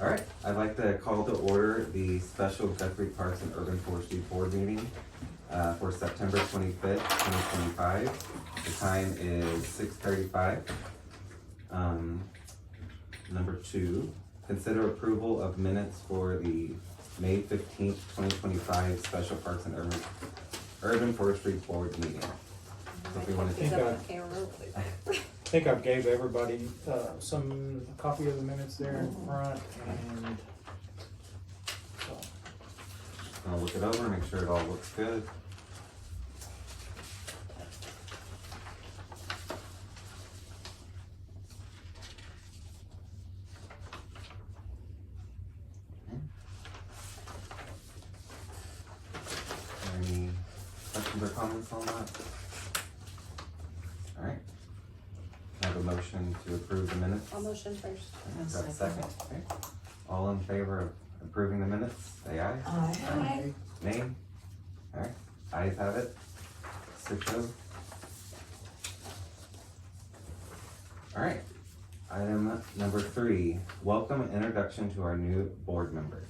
All right, I'd like to call to order the special Guthrie Parks and Urban Forestry Board meeting for September 25th, 2025. The time is 6:35. Number 2, consider approval of minutes for the May 15th, 2025 special Parks and Urban Forestry Board meeting. So if we want to take I think I gave everybody some copy of the minutes there in front, and so. I'll look it over, make sure it all looks good. Any questions or comments on that? All right. I have a motion to approve the minutes. I'll motion first. Is that a second? Okay. All in favor of approving the minutes, say aye. Aye. Nay? All right, ayes have it. 6-0. All right, item number 3, welcome and introduction to our new board members.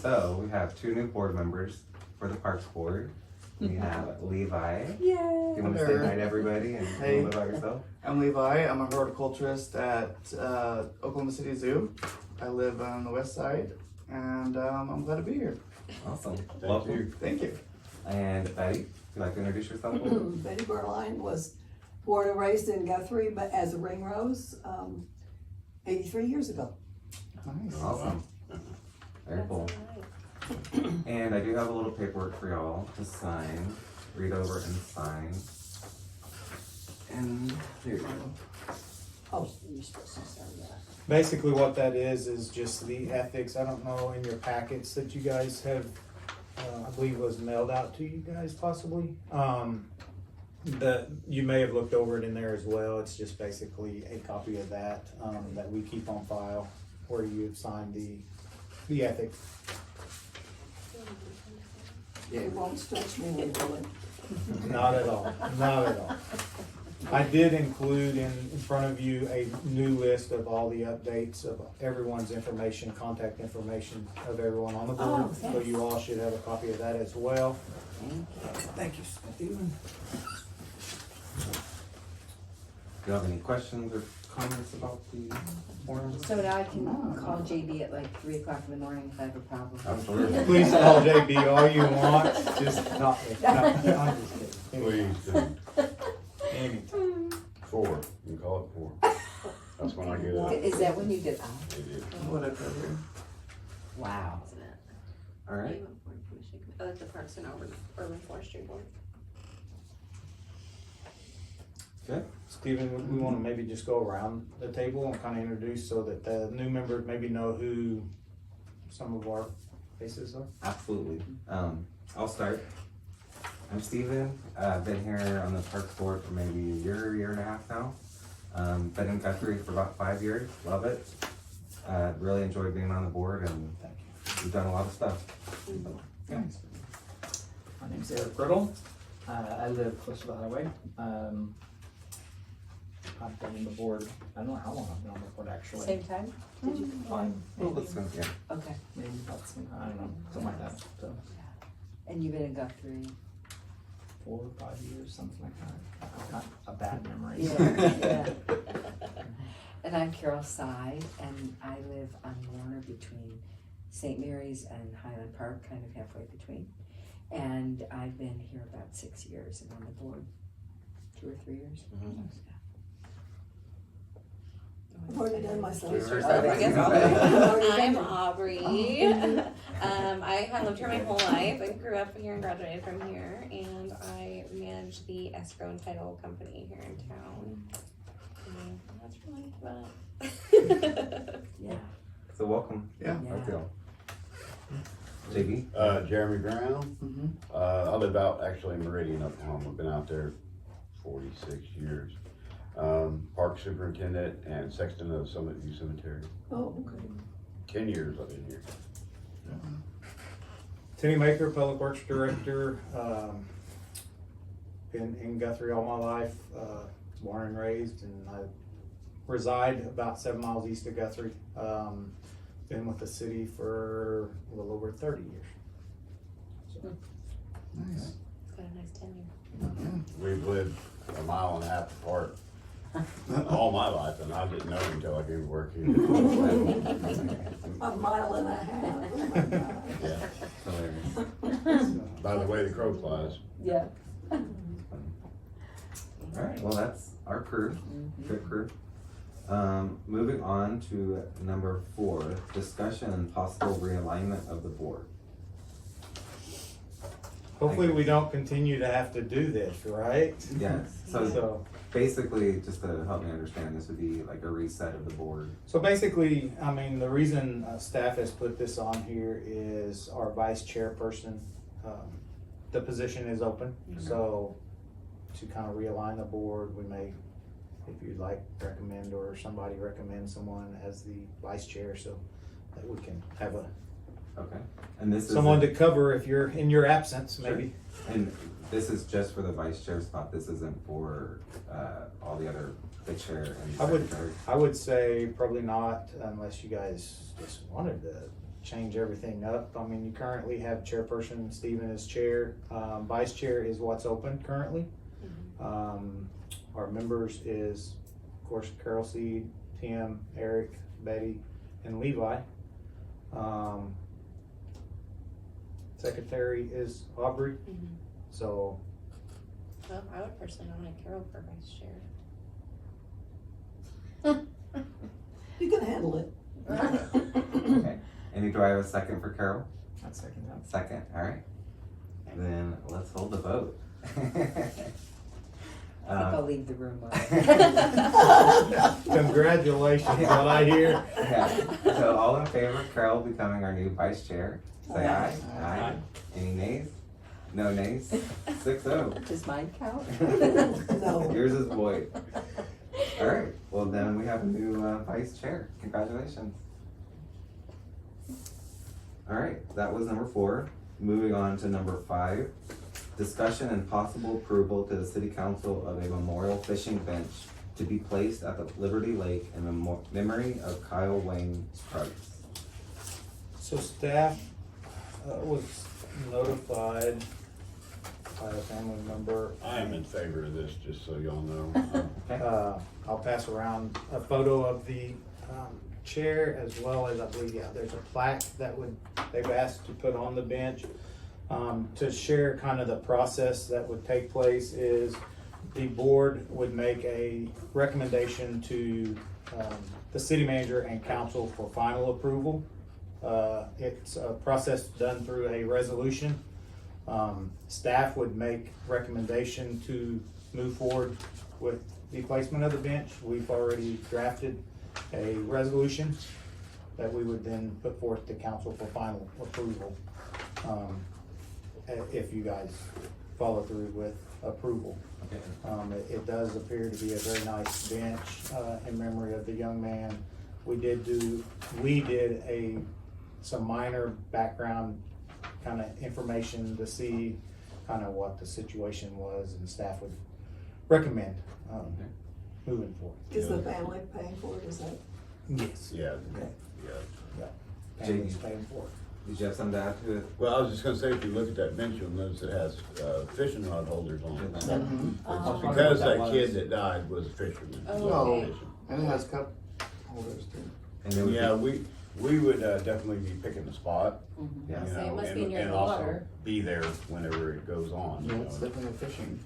So we have 2 new board members for the Parks Board. We have Levi. Yay! Do you want to say hi to everybody and tell a little bit about yourself? I'm Levi. I'm a horticulturist at Oklahoma City Zoo. I live on the west side, and I'm glad to be here. Awesome. Thank you. Thank you. And Betty, would you like to introduce yourself? Betty Berline was born and raised in Guthrie, but as a ringrose, 83 years ago. Nice. Awesome. Very cool. And I do have a little paperwork for y'all to sign, read over and sign. And here you go. Oh, you're supposed to say that. Basically what that is just the ethics. I don't know in your packets that you guys have, I believe was mailed out to you guys possibly. That you may have looked over it in there as well. It's just basically a copy of that, that we keep on file where you have signed the ethics. It won't stretch me legally. Not at all, not at all. I did include in front of you a new list of all the updates of everyone's information, contact information of everyone on the board. Oh, So thanks. you all should have a copy of that as well. Thank you. Thank you, Stephen. Do you have any questions or comments about the form? So now I can call JB at like 3 o'clock in the morning if I have a problem. Absolutely. Please call JB all you want, just not, I'm just kidding. Please do. Anytime. 4. You can call it 4. That's when I get up. Is that when you get up? It is. Whatever. Wow. All right. I like the Parks and Urban Forestry Board. Good. Stephen, we want to maybe just go around the table and kind of introduce so that the new members maybe know who some of our faces are. Absolutely. I'll start. I'm Steven. I've been here on the Parks Board for maybe a year and a half now. Been in Guthrie for about 5 years. Love it. Really enjoyed being on the board, and Thank you. we've done a lot of stuff. Yeah. My name's Eric Riddle. I live close to the highway. I've been on the board, I don't know how long I've been on the board actually. Same time? Did you? Fine, Well, let's go. Yeah. Okay. maybe about some, I don't know, something like that. So And you've been in Guthrie? 4 or 5 years, something like that. I've got a bad memory. Yeah. And I'm Carol Side, and I live on Warner between St. Mary's and Highland Park, kind of halfway between. And I've been here about 6 years and on the board 2 or 3 years. Mhm. I've already done myself. I'm Aubrey. I have lived here my whole life. I grew up here and graduated from here, and I manage the escrow and title company here in town. And that's really fun. Yeah. So welcome. Yeah. How feel? JB? Jeremy Brown. Mm-hmm. I live out actually in Meridian, Oklahoma. I've been out there 46 years. Park superintendent and sexton of Summit View Cemetery. Oh, okay. 10 years I've been here. Timmy Maker, Public Works Director, been in Guthrie all my life, born and raised, and I reside about 7 miles east of Guthrie. been with the city for a little over 30 years. Nice. Quite a nice tenure. We've lived a mile and a half apart all my life, and I didn't know until I came to work here. A mile and a half, oh my God. Yeah, Hilarious. by the way the crow flies. Yeah. Alright, well, that's our crew, good crew. Moving on to number 4, discussion and possible realignment of the board. Hopefully we don't continue to have to do this, right? Yes, so So, basically, just to help me understand, this would be like a reset of the board. so basically, I mean, the reason staff has put this on here is our vice chairperson, the position is open. So to kind of realign the board, we may, if you'd like, recommend, or somebody recommend someone as the vice chair, so that we can have Okay. And this is. someone to cover if you're in your absence, Sure. maybe. And this is just for the vice chair spot, this isn't for, all the other, the chair and I would- secretary? I would say probably not unless you guys just wanted to change everything up. I mean, you currently have chairperson, Stephen is chair, vice chair is what's open currently. Our members is, of course, Carol Seed, Tim, Eric, Betty, and Levi. Secretary is Aubrey, so Well, I would personally nominate Carol for vice chair. You can handle it. Okay, and do I have a second for Carol? I'd second that. Second, alright. Then let's hold the vote. I think I'll leave the room. congratulations, what I hear. Yeah, so all in favor of Carol becoming our new vice chair, say aye. Aye. Any nays? No nays? 6-0. Does mine count? No. Yours is void. Alright, well then we have a new vice chair. Congratulations. Alright, that was number 4. Moving on to number 5. Discussion and possible approval to the city council of a memorial fishing bench to be placed at the Liberty Lake in memory of Kyle Wayne Price. So staff was notified by a family member. I am in favor of this, just so y'all know. I'll pass around a photo of the chair as well as, I believe, yeah, there's a plaque that they've asked to put on the bench. To share kind of the process that would take place is the board would make a recommendation to the city manager and council for final approval. It's a process done through a resolution. Staff would make recommendation to move forward with the placement of the bench. We've already drafted a resolution that we would then put forth to council for final approval. If you guys follow through with approval. Okay. It does appear to be a very nice bench, in memory of the young man. We did some minor background kind of information to see kind of what the situation was, and staff would recommend, moving forward. Is the family paying for it, is that? Yes. Yeah, Okay. yeah. Family's paying for it. Did you have something to add to it? Well, I was just gonna say, if you look at that bench, you'll notice it has, fishing rod holders on it. Oh. Because that kid that died was a fisherman. Oh, okay. And it has cup holders too. And then Yeah, we would definitely be picking the spot, Yeah. you So it know, must be and near and the also water. be there whenever it goes on, you Yeah, it's know. definitely fishing.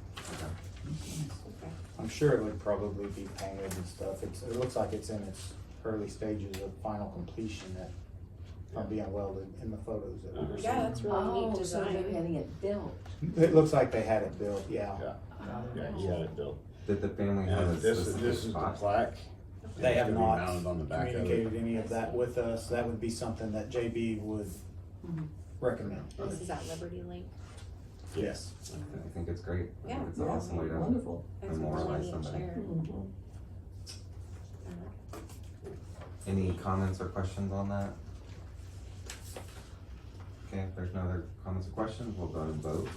I'm sure it would probably be painted and stuff. It looks like it's in its early stages of final completion that are being welded in the photos that we were Yeah, seeing. that's really neat Oh, so they're design. having it built. It looks like they had it built, yeah. Yeah, he had it built. Did the family have a And this specific is the spot? plaque. They have It's gonna be not mounted on the back of it. communicated any of that with us. That would be something that JB would recommend. This is at Liberty Lake. Yes. I think it's great. I think Yeah. It's an awesome way to Wonderful. That's a memorialize really neat somebody. chair. Mhm. Any comments or questions on that? Okay, if there's no other comments or questions, we'll go and vote.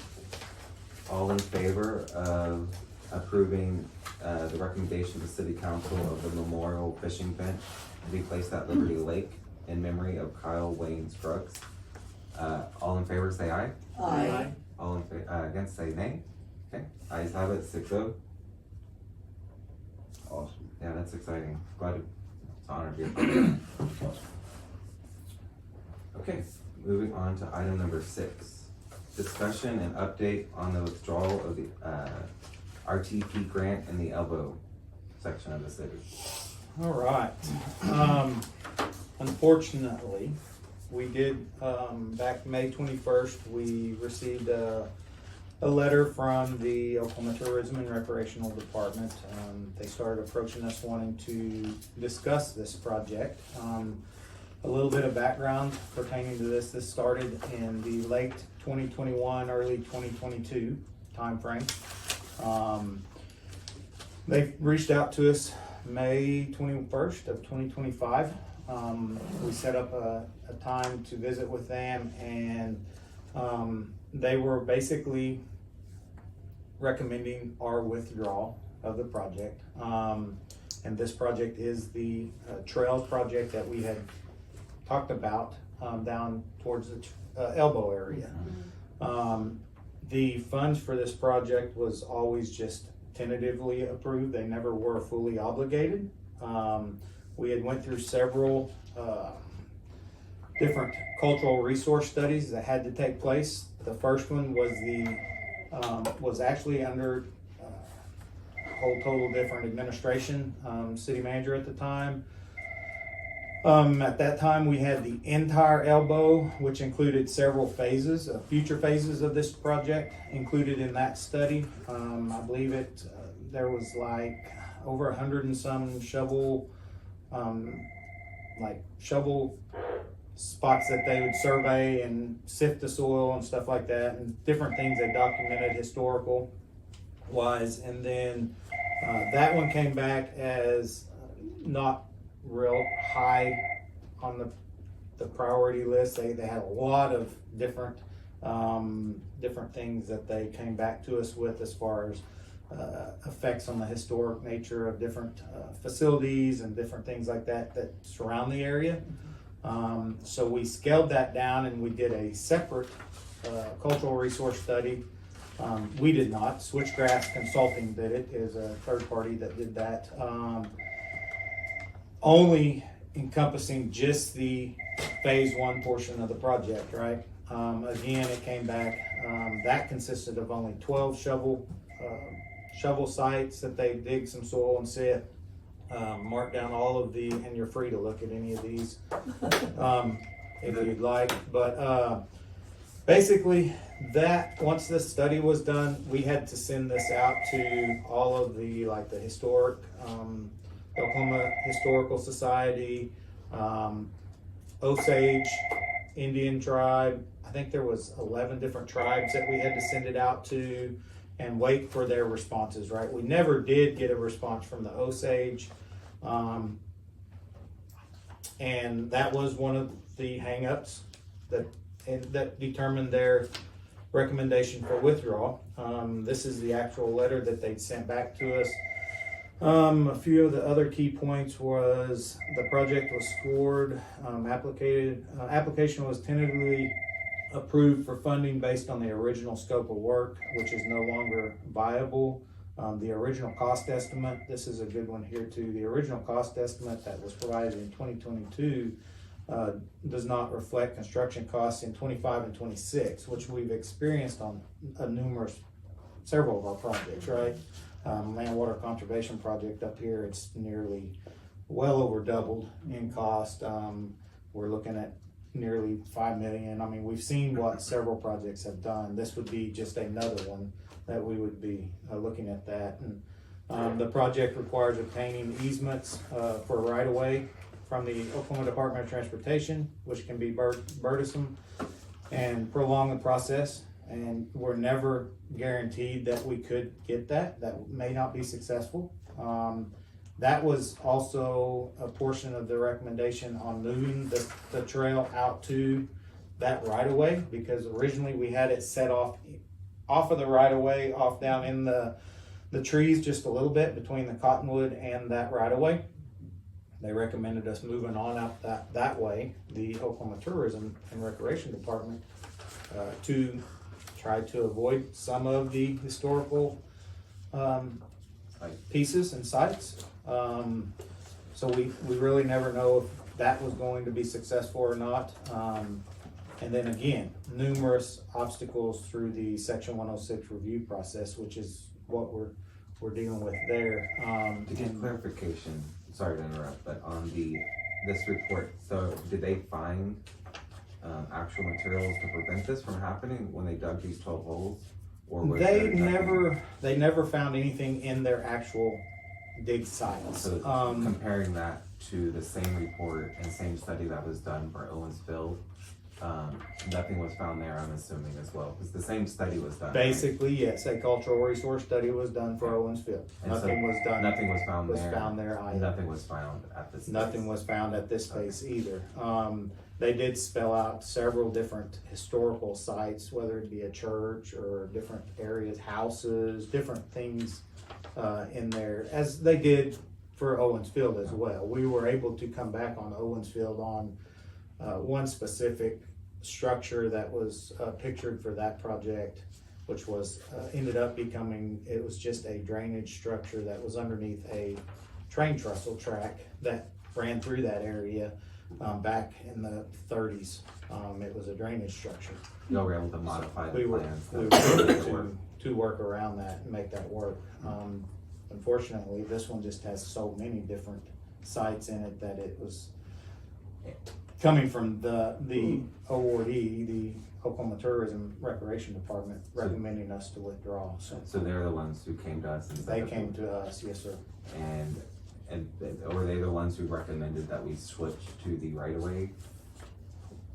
All in favor of approving the recommendation to City Council of the memorial fishing bench to be placed at Liberty Lake in memory of Kyle Wayne Scruggs. All in favor say aye. Aye. All against say nay. Okay, ayes have it, 6-0. Awesome. Yeah, that's exciting. Glad it's an honor to be a part of that. Awesome. Okay, moving on to item number 6. Discussion and update on the withdrawal of the RTP grant in the Elbow section of the city. All right. Unfortunately, we did, back May 21st, we received a letter from the Oklahoma Tourism and Recreational Department. They started approaching us wanting to discuss this project. A little bit of background pertaining to this. This started in the late 2021, early 2022 timeframe. They reached out to us May 21st of 2025. We set up a time to visit with them, and they were basically recommending our withdrawal of the project. And this project is the trails project that we had talked about down towards the Elbow area. The funds for this project was always just tentatively approved. They never were fully obligated. We had went through several different cultural resource studies that had to take place. The first one was actually under a whole total different administration, city manager at the time. At that time, we had the entire Elbow, which included several phases, future phases of this project included in that study. I believe there was like over 100 and some shovel spots that they would survey and sift the soil and stuff like that, and different things they documented historical wise. And then that one came back as not real high on the priority list. They had a lot of different things that they came back to us with as far as effects on the historic nature of different facilities and different things like that surround the area. So we scaled that down and we did a separate cultural resource study. We did not. Switchgrass Consulting did it, is a third party that did that. Only encompassing just the phase 1 portion of the project, right? Again, it came back, that consisted of only 12 shovel sites that they dig some soil and sift. Mark down all of the, and you're free to look at any of these if you'd like. But basically, that once this study was done, we had to send this out to all of the historic Oklahoma Historical Society, Osage Indian tribe. I think there was 11 different tribes that we had to send it out to and wait for their responses, right? We never did get a response from the Osage. And that was one of the hangups that determined their recommendation for withdrawal. This is the actual letter that they'd sent back to us. A few of the other key points was the project was scored, application was tentatively approved for funding based on the original scope of work, which is no longer viable. The original cost estimate, this is a good one here too, the original cost estimate that was provided in 2022 does not reflect construction costs in 25 and 26, which we've experienced on several of our projects, right? Land water conservation project up here, it's nearly well over doubled in cost. We're looking at nearly 5 million. I mean, we've seen what several projects have done. This would be just another one that we would be looking at that. And the project requires obtaining easements for right of way from the Oklahoma Department of Transportation, which can be burdensome and prolong the process. And we're never guaranteed that we could get that. That may not be successful. That was also a portion of the recommendation on moving the trail out to that right of way, because originally we had it set off of the right of way, off down in the trees just a little bit between the cottonwood and that right of way. they recommended us moving on out that way, the Oklahoma Tourism and Recreation Department, to try to avoid some of the historical pieces and sites. So we really never know if that was going to be successful or not. And then again, numerous obstacles through the Section 106 review process, which is what we're dealing with there. To get clarification, sorry to interrupt, but on this report, so did they find actual materials to prevent this from happening when they dug these 12 holes? Or was They there nothing? never found anything in their actual dig sites. So comparing that to the same report and same study that was done for Owensville, nothing was found there, I'm assuming as well, because the same study was done. right? Basically, yes, a cultural resource study was done for Owensville. And so Nothing was done. Nothing was found there. found there either. Nothing was found at this. Nothing was found at this space either. They did spell out several different historical sites, whether it be a church or different areas, houses, different things in there, as they did for Owensfield as well. We were able to come back on Owensfield on one specific structure that was pictured for that project, which was ended up becoming, it was just a drainage structure that was underneath a train trestle track that ran through that area back in the 30s. It was a drainage structure. Y'all were able to modify the We were plans. able to work around that and make that work. Unfortunately, this one just has so many different sites in it that it was coming from the awardee, the Oklahoma Tourism Recreation Department, recommending us to withdraw. So they're the ones who came to us and said They that came to us, yes, sir. and were they the ones who recommended that we switch to the right-of-way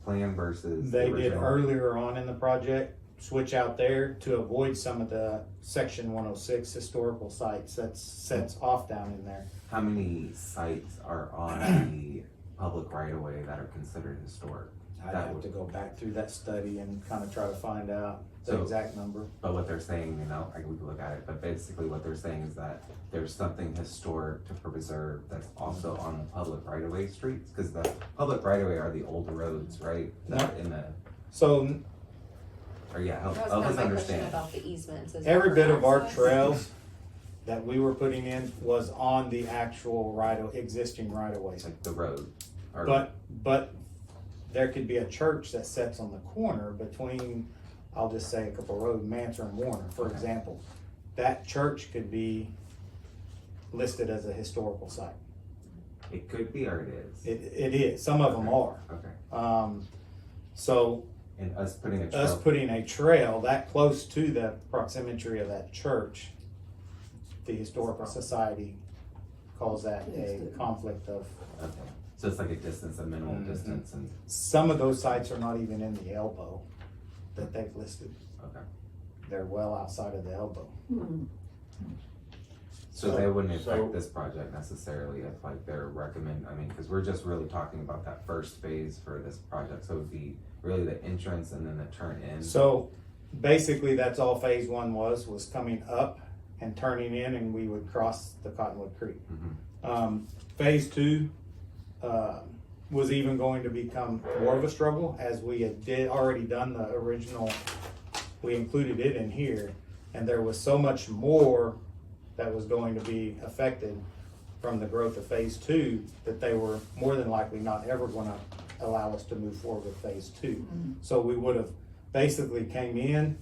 plan versus the They did original? earlier on in the project, switch out there to avoid some of the Section 106 historical sites that sets off down in there. How many sites are on the public right-of-way that are considered historic? I'd That have would- to go back through that study and kind of try to find out the So- exact number. But what they're saying, we can look at it, but basically what they're saying is that there's something historic to preserve that's also on the public right-of-way streets, because the public right-of-way are the older roads, right? That are in the, So or yeah, help That was us kind of my question understand. about the easements. is every for bit of our access. trails that we were putting in was on the actual existing right-of-ways. Like the road, or. But there could be a church that sits on the corner between, I'll just say a couple road, Manser and Warner, for Okay. example. That church could be listed as a historical site. It could be, or it is. It is, some of them are. Okay, So and us putting a us trail, putting a trail that close to the proximity of that church, the Historical Society calls that a conflict of, okay, so it's like a distance, a minimal Mhm. distance, and, some of those sites are not even in the elbow that they've listed. okay. They're well outside of the elbow. So they wouldn't So- affect this project necessarily if like they're because we're just really talking about that first phase for this project, so it would be really the entrance and then the turn in. So basically, that's all phase one was coming up and turning in, and we would cross the Cottonwood Creek. Mhm. Phase two was even going to become more of a struggle, as we had already done the original, we included it in here, and there was so much more that was going to be affected from the growth of phase two that they were more than likely not ever gonna allow us to move forward with phase two. So we would have basically came in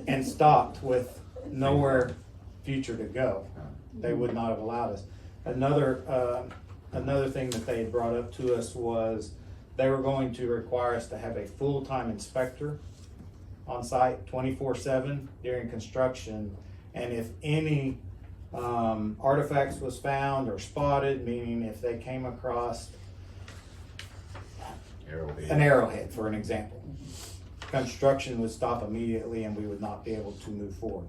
and stopped with nowhere future to go. They would not have allowed us. Another thing that they had brought up to us was they were going to require us to have a full-time inspector on site 24/7 during construction. And if any artifacts was found or spotted, meaning if they came across an arrowhead, for an example, construction would stop immediately and we would not be able to move forward.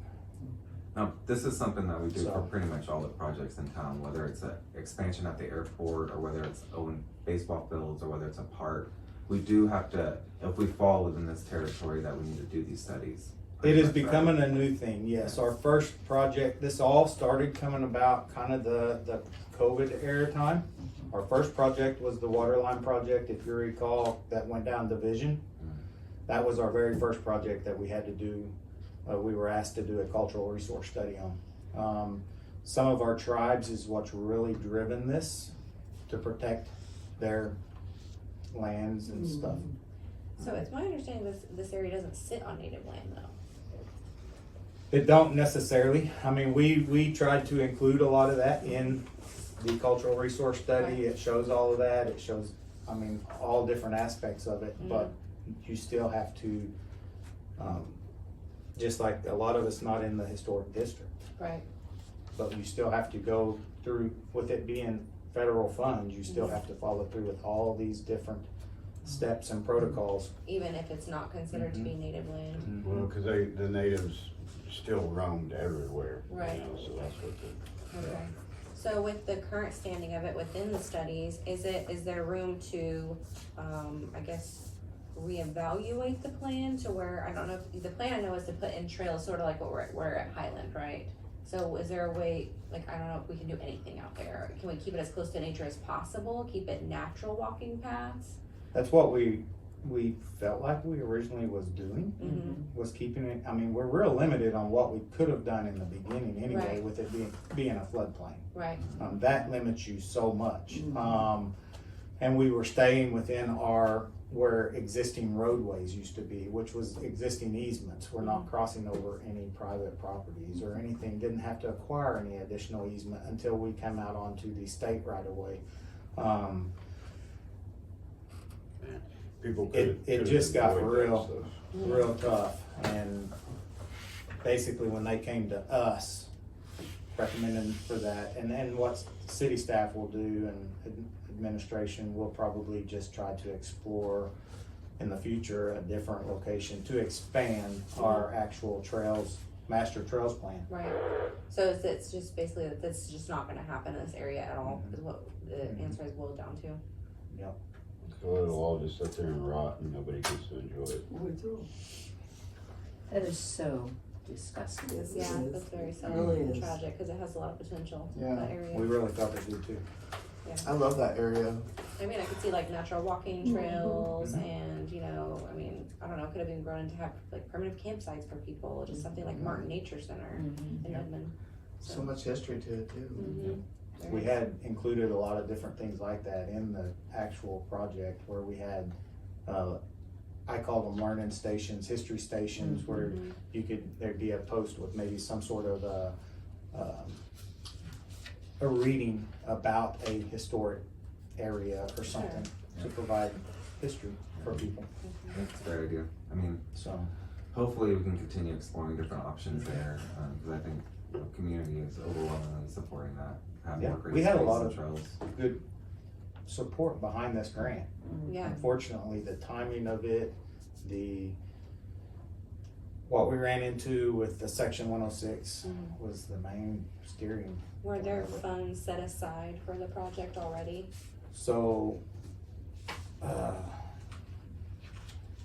Now, this is something that we do So- for pretty much all the projects in town, whether it's an expansion at the airport, or whether it's own baseball fields, or whether it's a park. We do have to, if we fall within this territory, that we need to do these studies. It is becoming a new thing, yes. Our first project, this all started coming about kind of the COVID era time. Our first project was the water line project, if you recall, that went down Division. That was our very first project that we had to do. We were asked to do a cultural resource study on. Some of our tribes is what's really driven this, to protect their lands and stuff. So it's my understanding this area doesn't sit on native land though. It don't necessarily. I mean, we tried to include a lot of that in the cultural resource study. Right. It shows all of that. It shows, I mean, all different aspects of it, but you still have to, just like a lot of it's not in the historic district, Right. but you still have to go through, with it being federal funds, you still have to follow through with all these different steps and protocols. Even if it's not considered to be native land. Well, cause the natives still roamed everywhere. you Right. know, So that's what the. Okay. So with the current standing of it within the studies, is there room to, I guess, reevaluate the plan to where, I don't know, if the plan I know is to put in trails, sort of like what we're at Highland, right? So is there a way, like, I don't know if we can do anything out there, can we keep it as close to nature as possible, keep it natural walking paths? That's what we felt like we originally was doing. Mm-hmm. Was keeping it, I mean, we're real limited on what we could have done in the beginning anyway, Right. with it being a floodplain. Right. That limits you so much. And we were staying within where existing roadways used to be, which was existing easements. We're not crossing over any private properties or anything, didn't have to acquire any additional easement until we come out onto the state right of way. People It could've just got avoided that real. stuff. Real tough, and basically when they came to us recommending for that, and what city staff will do and administration will probably just try to explore in the future a different location to expand our actual trails, master trails plan. Right. So it's just basically that this is just not gonna happen in this area at all, is what the answer is boiled down to. Yep. So it'll all just sit there and rot and nobody gets to enjoy it. We're through. That is so disgusting. Yes, it Yeah, is. that's very sad really and is. tragic, cause it has a lot of potential, Yeah. that area. We really felt it did too. I love that area. I mean, I could see like natural walking trails and, you know, I mean, I don't know, could have been grown into have like permanent campsites for people, just something like Martin Nature Center in Edmond. So much history to it too. Mhm. We had included a lot of different things like that in the actual project where we had, I call them learning stations, history stations, where you there'd be a post with maybe some sort of a reading about a historic area or something to provide history for people. That's a great idea. I mean, So, hopefully we can continue exploring different options there, because I think the community is overwhelmingly supporting that. Have Yeah, more green we had a space lot and of- trails. good support behind this grant. Yeah, Unfortunately, the timing of it, what we ran into with the section 106 was the main steering. were there funds set aside for the project already? So,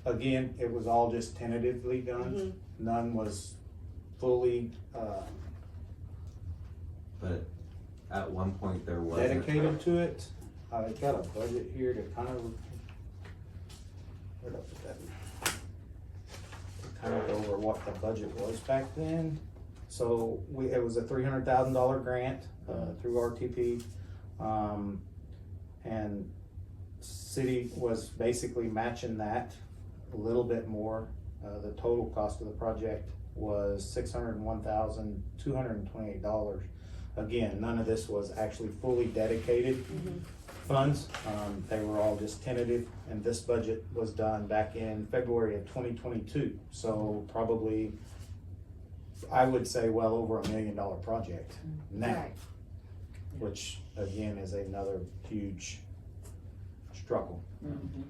again, it was all just tentatively done. None was fully But at one point there was dedicated to it. I've got a budget here to kind of, where'd I put that? To kind of go over what the budget was back then. So it was a $300,000 grant, through RTP. And city was basically matching that a little bit more. The total cost of the project was $601,228. Again, none of this was actually fully dedicated funds. They were all just tentative, and this budget was done back in February of 2022. So probably, I would say well over $1 million project now, Right. which again is another huge struggle.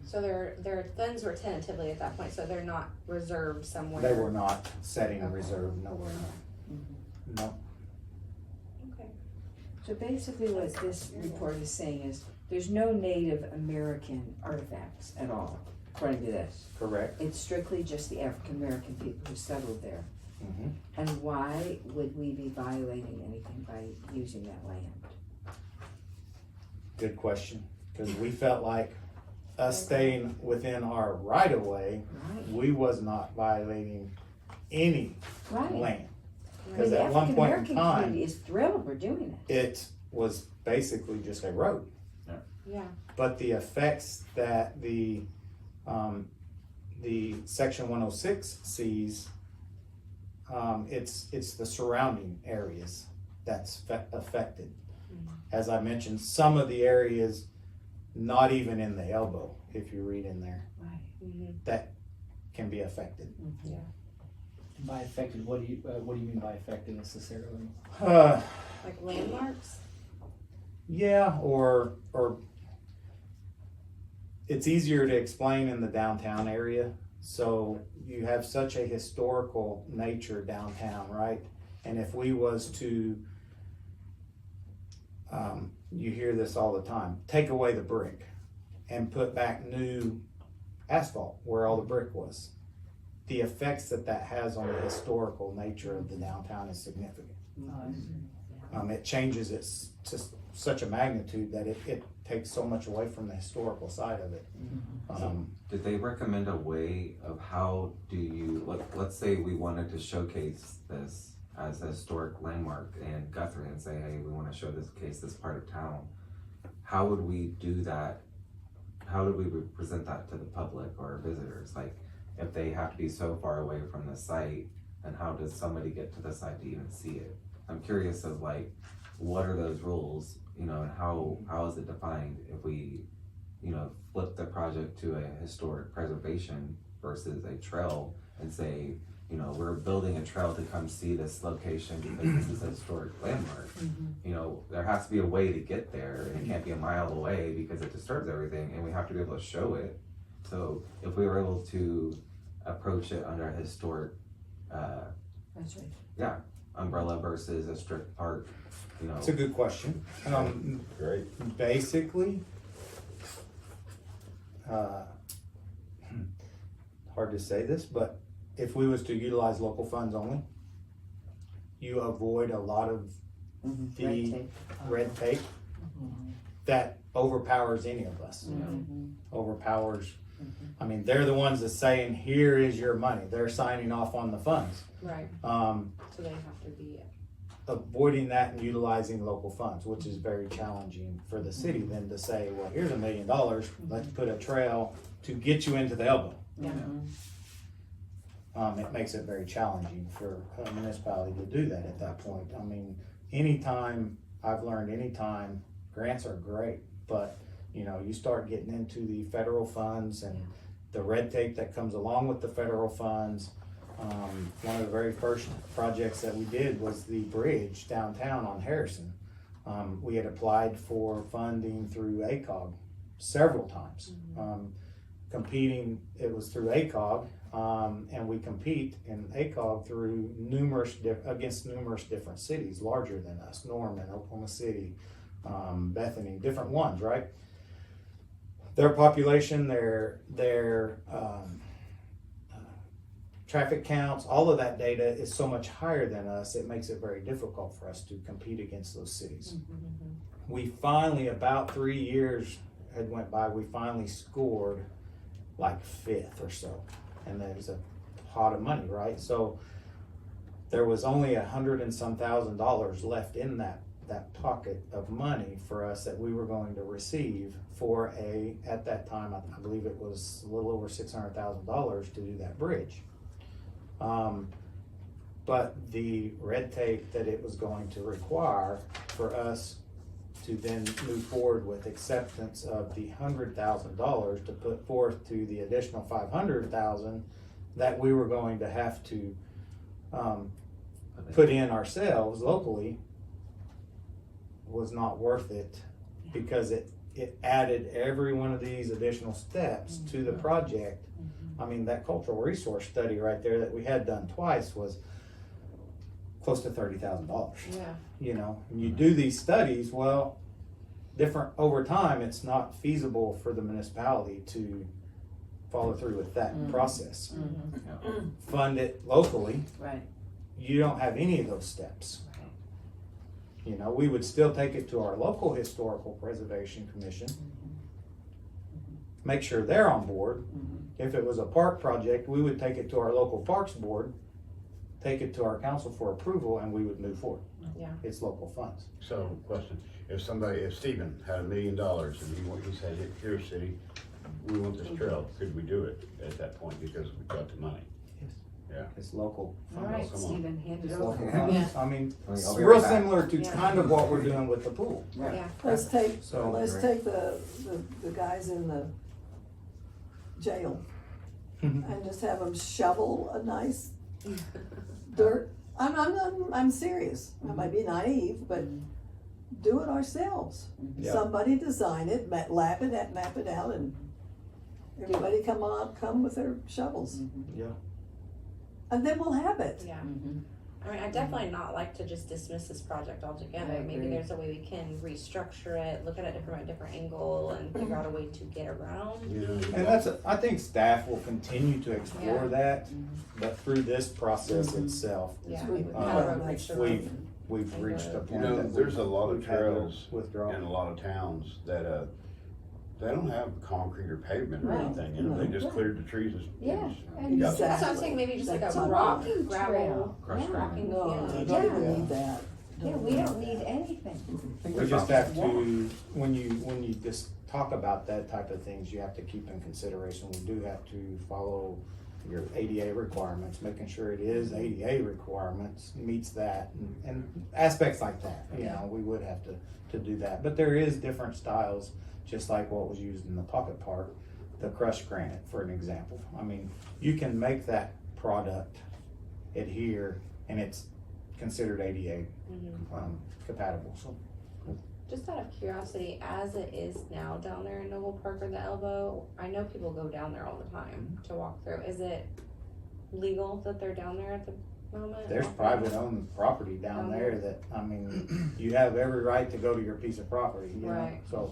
So their funds were tentatively at that point, so they're not reserved somewhere? They were not setting a reserve, nowhere. No. Okay. So basically what this report is saying is, there's no Native American artifacts at all. according to this. correct? It's strictly just the African American people who settled there. Mhm. And why would we be violating anything by using that land? Good question, because we felt like us staying within our right of way, Right. we was not violating any Right. land. And Because the at one African point in American time, community is thrilled we're doing it. it was basically just a road. Yeah. But the effects that the section 106 sees, it's the surrounding areas that's affected. As I mentioned, some of the areas not even in the elbow, if you read in there, Right. that can be affected. By affected, what do you mean by affected necessarily? Like landmarks? Yeah, or it's easier to explain in the downtown area. So you have such a historical nature downtown, right? And if we was to, you hear this all the time, take away the brick and put back new asphalt where all the brick was. The effects that has on the historical nature of the downtown is significant. It changes it to such a magnitude that it takes so much away from the historical side of it. Did they recommend a way of how do you, let's say we wanted to showcase this as a historic landmark in Guthrie and say, hey, we want to showcase this part of town. How would we do that? How do we present that to the public or visitors? Like, if they have to be so far away from the site, and how does somebody get to the site to even see it? I'm curious of like, what are those rules, and how is it defined if we, flip the project to a historic preservation versus a trail and say, we're building a trail to come see this location because this is a historic landmark. There has to be a way to get there, and it can't be a mile away because it disturbs everything, and we have to be able to show it. So if we were able to approach it under a historic, That's right. umbrella versus a strict park, It's a good question. Great. Basically, hard to say this, but if we was to utilize local funds only, you avoid a lot of the Red tape. red tape that overpowers any of us. Overpowers. I mean, they're the ones that saying, here is your money. They're signing off on the funds. Right. Um, So they have to be. avoiding that and utilizing local funds, which is very challenging for the city then to say, well, here's $1 million, let's put a trail to get you into the elbow. It makes it very challenging for a municipality to do that at that point. I mean, I've learned anytime, grants are great, but you start getting into the federal funds and the red tape that comes along with the federal funds. One of the very first projects that we did was the bridge downtown on Harrison. We had applied for funding through ACOG several times. Competing, it was through ACOG, and we compete in ACOG through against numerous different cities larger than us, Norman, Oklahoma City, Bethany, different ones, right? Their population, their traffic counts, all of that data is so much higher than us, it makes it very difficult for us to compete against those cities. We finally, about 3 years had went by, we finally scored like 5th or so. And there's a pot of money, right? So there was only $100 and some thousand left in that pocket of money for us that we were going to receive for at that time, I believe it was a little over $600,000 to do that bridge. But the red tape that it was going to require for us to then move forward with acceptance of the $100,000 to put forth to the additional $500,000 that we were going to have to put in ourselves locally was not worth it, because it added every one of these additional steps to the project. I mean, that cultural resource study right there that we had done twice was close to $30,000. Yeah. And you do these studies, well, different over time, it's not feasible for the municipality to follow through with that Mm. process. Mhm. Fund it locally, Right, you don't have any of those steps. right. You know, we would still take it to our local historical preservation commission, make sure they're on board. Mhm. If it was a park project, we would take it to our local parks board, take it to our council for approval, and we would move forward. Yeah. It's local funds. So, question, if Stephen had $1 million and he said, here, city, we want this trail, could we do it at that point because we got the money? It's local All funds. right, come on. Stephen, hand it It's over. local Yeah. funds. I mean, it's I'll be real right back. similar to Yeah. kind of what we're doing with the pool. Yeah. Let's take, So- let's take the guys in the jail Mhm. and just have them shovel a nice dirt. I'm serious. I might be naive, but do it ourselves. Yeah. Somebody design it, map it out, and everybody come with their shovels. Yeah. And then we'll have it. Yeah. Mhm. I mean, I definitely not like to just dismiss this project altogether. I Maybe agree. there's a way we can restructure it, look at it from a different angle, and figure out a way to get around. And I think staff will continue to explore Yeah. that, Mhm. but through this process Mhm. itself, Yeah. We- we uh, have a picture we've- of- we've reached a You point know, that there's a lot of we've had to trails withdraw. in a lot of towns that, they don't have concrete or pavement or Right. anything, you know, they just cleared the trees and. Yeah, and and got- Exactly. That's what I'm saying, maybe just like That's a a rock, walking gravel, trail. Crushed walking, No, yeah. you don't even Yeah. need that. Yeah, we don't need anything. We just have to, when you just talk about that type of things, you have to keep in consideration, we do have to follow your ADA requirements, making sure it is ADA requirements, meets that, and aspects like that, you know, we would have to do that. But there is different styles, just like what was used in the pocket park, the crushed granite, for an example. I mean, you can make that product adhere, and it's considered ADA Mhm. compatible, so. Just out of curiosity, as it is now down there in Noble Park or the Elbow, I know people go down there all the time to walk through. Is it legal that they're down there at the moment? There's walking? private owned property down there that, I mean, you have every right to go to your piece of property, you know, Right. so.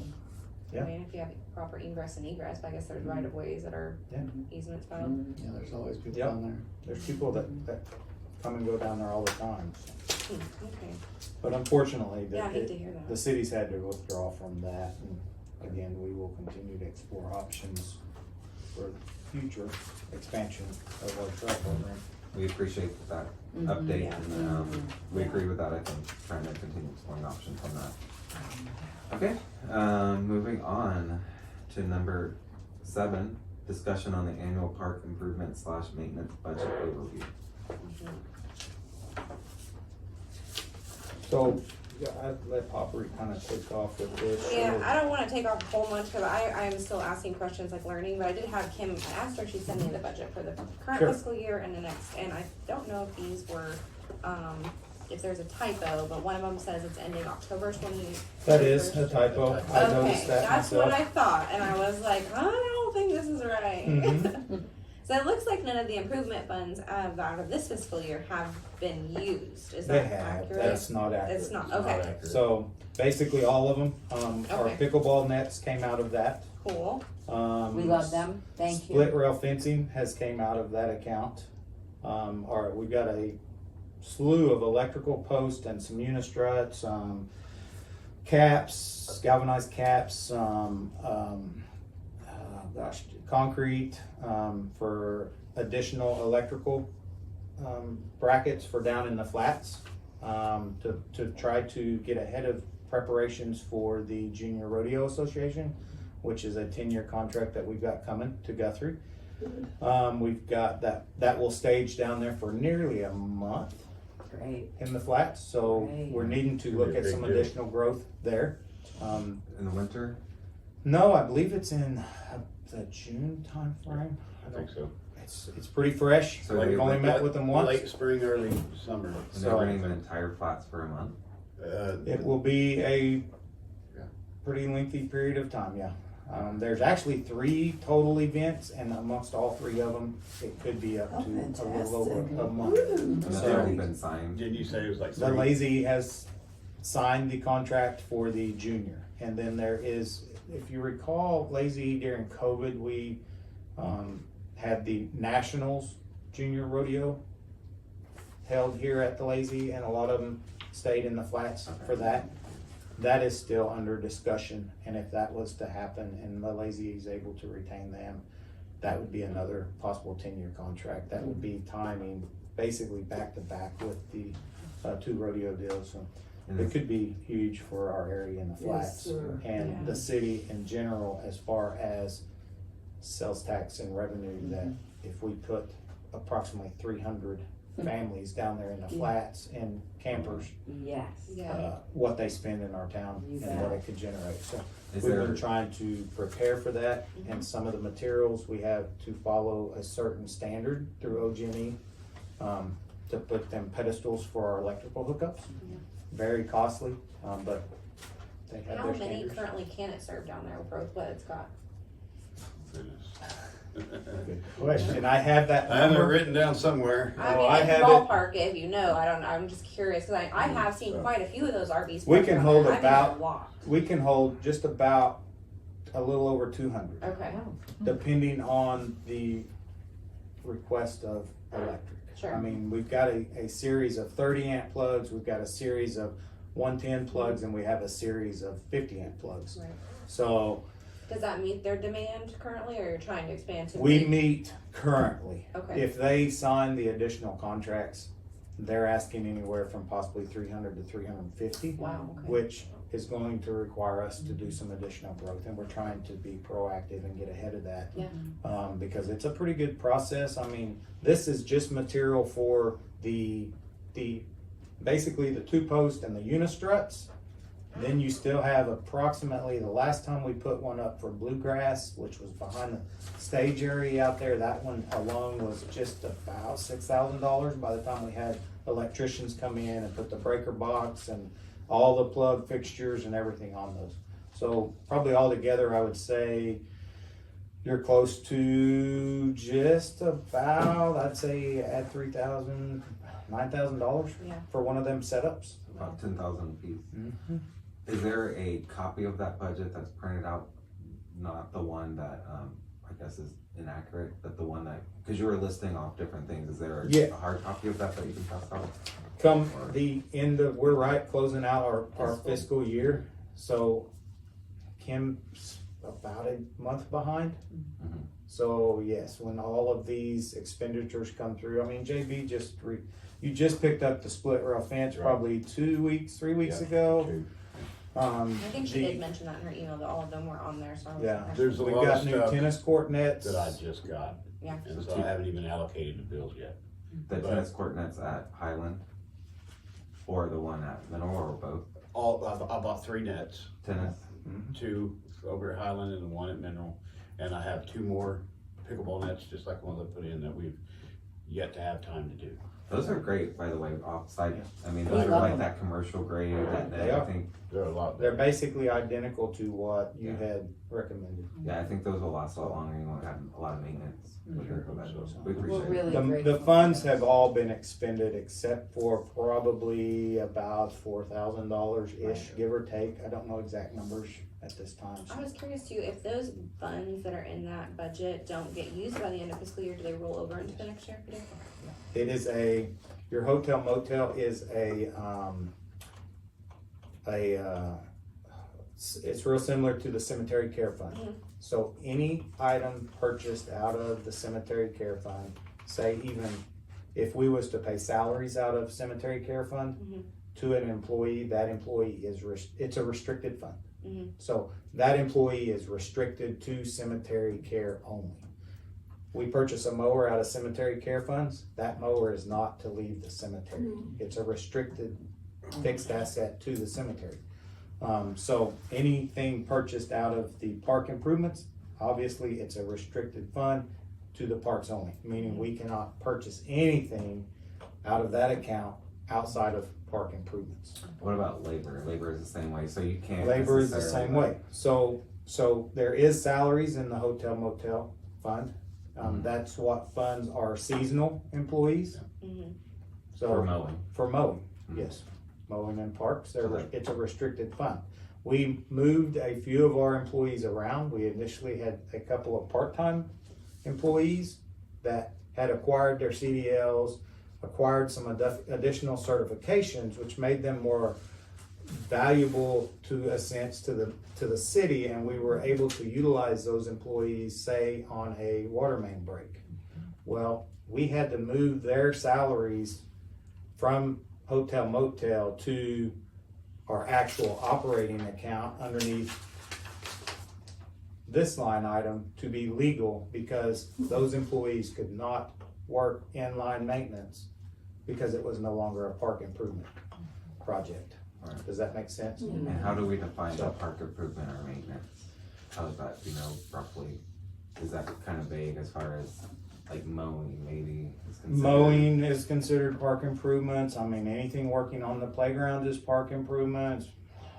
I Yeah. mean, if you have proper ingress and egress, but I guess there's right of ways that are Yeah. easement style. Mhm. Yeah, there's always people Yep. down there. There's people that come and go down there all the time, so. Okay. But unfortunately, Yeah, I hate to hear the that. city's had to withdraw from that, and again, we will continue to explore options for future expansion of our trail program. We appreciate that Mhm. update, Yeah. and we agree with that, I think, trying to continue exploring options on that. Okay, moving on to number 7, discussion on the annual park improvement / maintenance budget overview. Mhm. So, yeah, I let Aubrey kind of take off with this. Yeah, I don't wanna take off a whole bunch, cause I'm still asking questions like learning, but I did have Kim, I asked her if she'd send me the budget for the current Sure. fiscal year and the next, and I don't know if these were, if there's a typo, but one of them says it's ending October 20. That is a typo, I Okay, noticed that that's what myself. I thought, and I was like, I don't think this is right. Mhm. So it looks like none of the improvement funds out of this fiscal year have been used, is They that have, accurate? that's not accurate. It's not, It's not okay, accurate. So basically, all of them, our Okay. pickleball nets came out of that. cool, We love them, thank you. Split rail fencing has came out of that account. We got a slew of electrical posts and some unistruts, caps, galvanized caps, concrete, for additional electrical, brackets for down in the flats, to try to get ahead of preparations for the Junior Rodeo Association, which is a 10-year contract that we've got coming to Guthrie. We've got that will stage down there for nearly a month Great. in the flats, so Great. we're needing to Should look be a at big some deal. additional growth there. In the winter, No, I believe it's in the June timeframe. I think so. It's pretty fresh. So We've only met with them once. Late spring, early summer. and So- they're running the entire flats for a month. It will be a Yeah. pretty lengthy period of time, yeah. There's actually 3 total events, and amongst all 3 of them, it could be up Oh, to a little fantastic. over a month. Woo. And that's So- already been signed. Didn't you say it was like The 3? Lazy has signed the contract for the junior, and then there is, if you recall, Lazy during COVID, we Had the Nationals Junior Rodeo held here at the Lazy, and a lot of them stayed in the flats for that. That is still under discussion, and if that was to happen and the Lazy is able to retain them, that would be another possible 10-year contract. That would be timing basically back to back with the 2 rodeo deals. So And it it's- could be huge for our area in the flats sir. and Yeah. the city in general, as far as sales tax and revenue, that if we put approximately 300 families down there in the flats and campers, Yes. Yeah. what they spend in our town You and what bet. it could generate. So Is we've there, been trying to prepare for that, and some of the materials we have to follow a certain standard through OG&E to put them pedestals for our electrical hookups. Very costly, but they have How their many standards. currently can it serve down there with what it's got? Good question. I have that I have it number. written down somewhere. I Oh, mean, I if have it. ballpark it, if you know, I don't. I'm just curious because I have seen So- quite a few of those RVs. We parked can down hold there. I mean, about- a lot. We can hold just about a little over 200, Okay, depending on the request of electric. sure. I mean, we've got a series of 30 amp plugs, we've got a series of 110 plugs, and we have a series of 50 amp plugs. Right. So Does that meet their demand currently, or you're trying to expand to? we meet currently. Okay. If they sign the additional contracts, they're asking anywhere from possibly 300 to 350. Wow. Okay. Which is going to require us to do some additional growth, and we're trying to be proactive and get ahead of that. Yeah. Because it's a pretty good process. I mean, this is just material for the basically the 2-post and the unistruts. Then you still have approximately, the last time we put one up for bluegrass, which was behind the stage area out there, that one alone was just about $6,000 by the time we had electricians come in and put the breaker box and all the plug fixtures and everything on those. So probably altogether, I would say you're close to just about, I'd say add $3,000, $9,000 Yeah. for one of them setups. about 10,000 a piece. Mm-hmm. Is there a copy of that budget that's printed out? Not the one that, I guess is inaccurate, but the one that, cause you were listing off different things. Is there Yeah. a hard copy of that you can pass out? Come the end of, we're right closing out our fiscal year, so Kim's about a month behind. Mhm. So yes, when all of these expenditures come through, I mean, JB you just picked up the split rail fence Right. probably 2 weeks, 3 weeks Yeah. ago. Too. I think she the- did mention that in her email that all of them were on there. So I was Yeah. There's a We've lot of got new stuff tennis court nets. that I just got, Yeah. and so I haven't even allocated the bills yet. The tennis court nets at Highland? Or the one at Mineral, or both? I bought 3 nets, Tennis? 2 over at Highland and 1 at Mineral, and I have 2 more pickleball nets, just like the ones I put in that we've yet to have time to do. Those are great, by the way, offsite. I mean, We those are love like them. that commercial grade, that They net, I are. think, They're a lot They're better. basically identical to what you Yeah. had recommended. yeah, I think those will last a lot longer, you won't have a lot of maintenance. with your equipment. We We're appreciate it. really The grateful. funds have all been expended except for probably about $4,000-ish, give or take. I don't know exact numbers at this time. I was curious too, if those funds that are in that budget don't get used by the end of fiscal year, do they roll over into the next year? It is your hotel motel is it's real similar to the cemetery care fund. Mhm. So any item purchased out of the cemetery care fund, say even if we was to pay salaries out of cemetery care fund Mhm. to an employee, that employee it's a restricted fund. Mhm. So that employee is restricted to cemetery care only. We purchase a mower out of cemetery care funds, that mower is not to leave the cemetery. It's a restricted fixed asset to the cemetery. So anything purchased out of the park improvements, obviously it's a restricted fund to the parks only, meaning we cannot purchase anything out of that account outside of park improvements. What about labor? Labor is the same way, so you can't. Labor is the necessarily, same way. So there is salaries in the hotel motel fund. That's what funds our seasonal employees. Mhm. For So mowing. for mowing, Mhm. yes, mowing and parks, Okay. it's a restricted fund. We moved a few of our employees around. We initially had a couple of part-time employees that had acquired their CDLs, acquired some additional certifications, which made them more valuable to a sense to the city, and we were able to utilize those employees, say, on a water main break. Well, we had to move their salaries from hotel motel to our actual operating account underneath this line item to be legal, because those employees could not work inline maintenance because it was no longer a park improvement project. Right. Does that make sense? And how do we define the park improvement or maintenance? How is that, roughly? Is that kind of vague as far as like mowing maybe is considered? Mowing is considered park improvements. I mean, anything working on the playground is park improvements.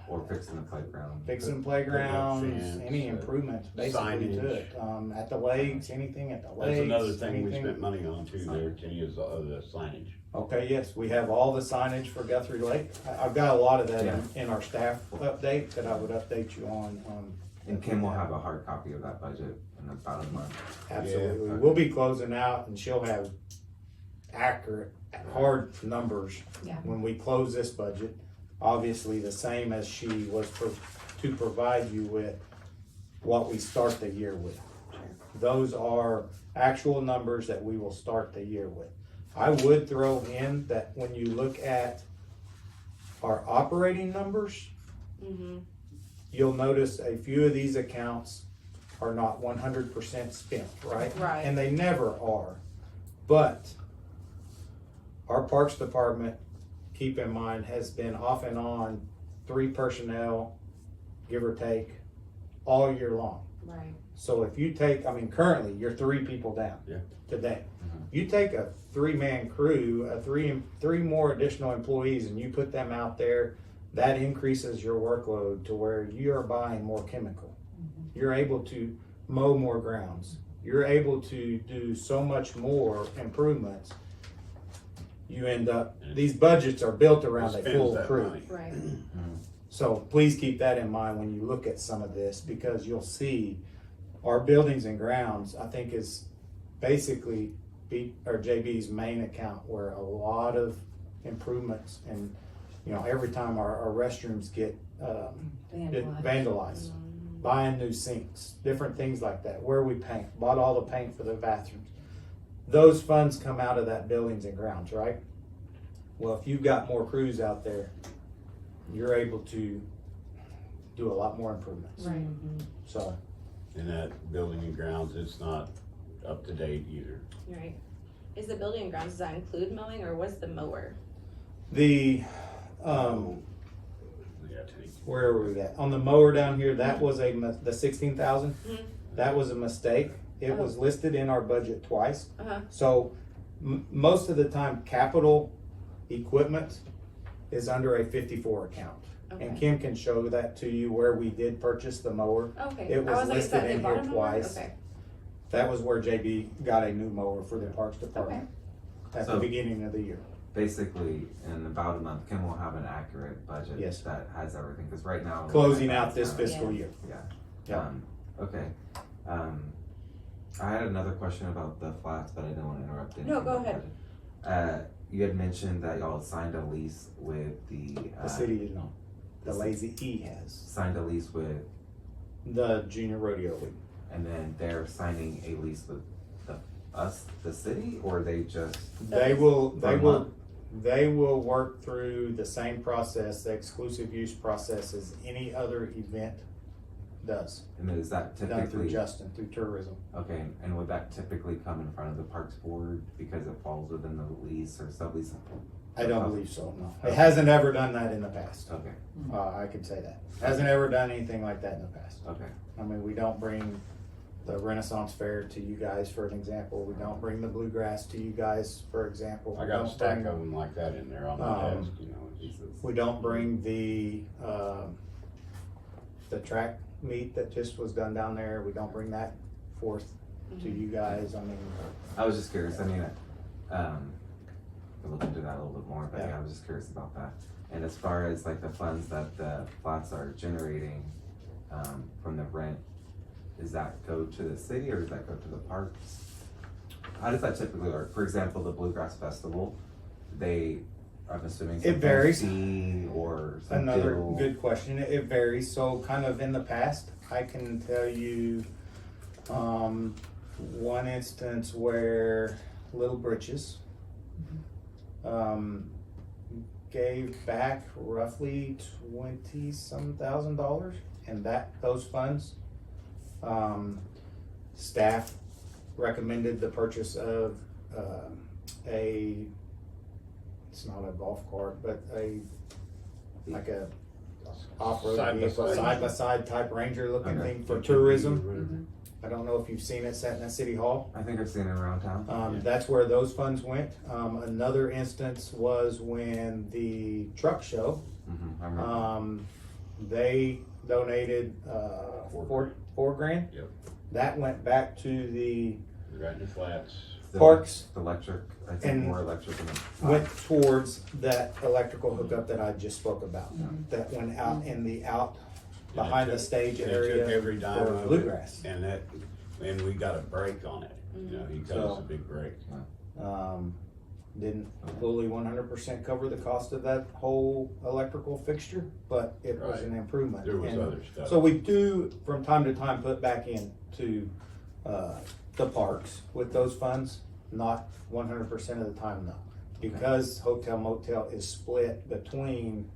Or fixing the playground? Fixing playgrounds, fence, any improvements basically to signage. it. At the lakes, anything at the lakes. That's another thing we anything- spent money on too there, Kenny, is the signage. Okay, yes, we have all the signage for Guthrie Lake. I've got a lot of that Yeah. in our staff update that I would update you on. And Kim will have a hard copy of that budget in about a month. Absolutely. Yeah. We'll be closing out and she'll have accurate, hard numbers Yeah. when we close this budget. Obviously, the same as she was to provide you with what we start the year with. Those are actual numbers that we will start the year with. I would throw in that when you look at our operating numbers, Mm-hmm. you'll notice a few of these accounts are not 100% spent, right? Right. And they never are. But our Parks Department, keep in mind, has been off and on 3 personnel, give or take, all year long. Right. So if you take, currently you're 3 people down Yeah. today. Mhm. You take a 3-man crew, three more additional employees, and you put them out there, that increases your workload to where you are buying more chemical. You're able to mow more grounds. You're able to do so much more improvements. You end up, these budgets are built around a Spends full that crew. money. Right. So please keep that in mind when you look at some of this, because you'll see our buildings and grounds, I think, is basically JB's main account where a lot of improvements and, every time our restrooms get vandalized, buying new sinks, different things like that, where we paint, bought all the paint for the bathrooms. Those funds come out of that buildings and grounds, right? Well, if you've got more crews out there, you're able to do a lot more improvements. Right. So, And that building and grounds, it's not up to date either. Right. Is the building and grounds, does that include mowing, or what's the mower? the, Yeah, Kenny. where were we at? On the mower down here, that was the 16,000. Mhm. That was a mistake. It was listed in our budget twice. Uh-huh. So most of the time, capital equipment is under a 54 account. And Okay. Kim can show that to you where we did purchase the mower. Okay. It was I was like, is listed that the in here bottom mower? twice. Okay. That was where JB got a new mower for the Parks Department at the So- beginning of the year. Basically, in about a month, Kim will have an accurate budget Yes. that has everything, because right now. Closing out this Yeah. fiscal year. Yeah. Yeah. Okay. I had another question about the flats, but I didn't want to interrupt anything. No, go about it. You had mentioned that y'all signed a lease with the. The city is not. The the Lazy E has. Signed a lease with, The Junior Rodeo League. and then they're signing a lease with the city, or they just? They will, For a month? they will work through the same process, the exclusive use process as any other event does. And is that Done through typically, Justin, through tourism. okay, and would that typically come in front of the Parks Board because it falls within the lease or sublease? I don't believe so, no. It hasn't ever done that in the past. Okay, I can say that. Hasn't ever done anything like that in the past. okay, We don't bring the Renaissance Fair to you guys, for an example. We don't bring the Bluegrass to you guys, for example. I We got a don't stack bring- of them like that in there on the desk, Jesus. We don't bring the track meet that just was done down there. We don't bring that forth to you guys. I was just curious, we'll look into that a little bit more, but Yeah. yeah, I was just curious about that. And as far as like the funds that the flats are generating, from the rent, does that go to the city or does that go to the parks? How does that typically work? For example, the Bluegrass Festival, I'm assuming It varies. fee or some Another deal. good question. It varies. So kind of in the past, I can tell you one instance where Little Britches gave back roughly $20,000, and those funds, staff recommended the purchase of it's not a golf cart, but like a off-road vehicle, side-by-side type Ranger looking Okay. thing for tourism. I don't know if you've seen it sat in City Hall. I think I've seen it around town. That's where those funds went. Another instance was when the truck show, I remember. they donated $4,000. Yep. That went back to the Right in the flats. The- parks, The electric, I think and more electric than. went towards that electrical hookup that I just spoke about. Mm-hmm. That went out in the out And behind it the took- stage and it area took every dime for of it, bluegrass. And we got a break on it. You know, he cut us a big break. Didn't fully 100% cover the cost of that whole electrical fixture, but it was Right. an improvement. There was And other stuff. so we do, from time to time, put back into the parks with those funds, not 100% of the time, though. Because hotel motel is split between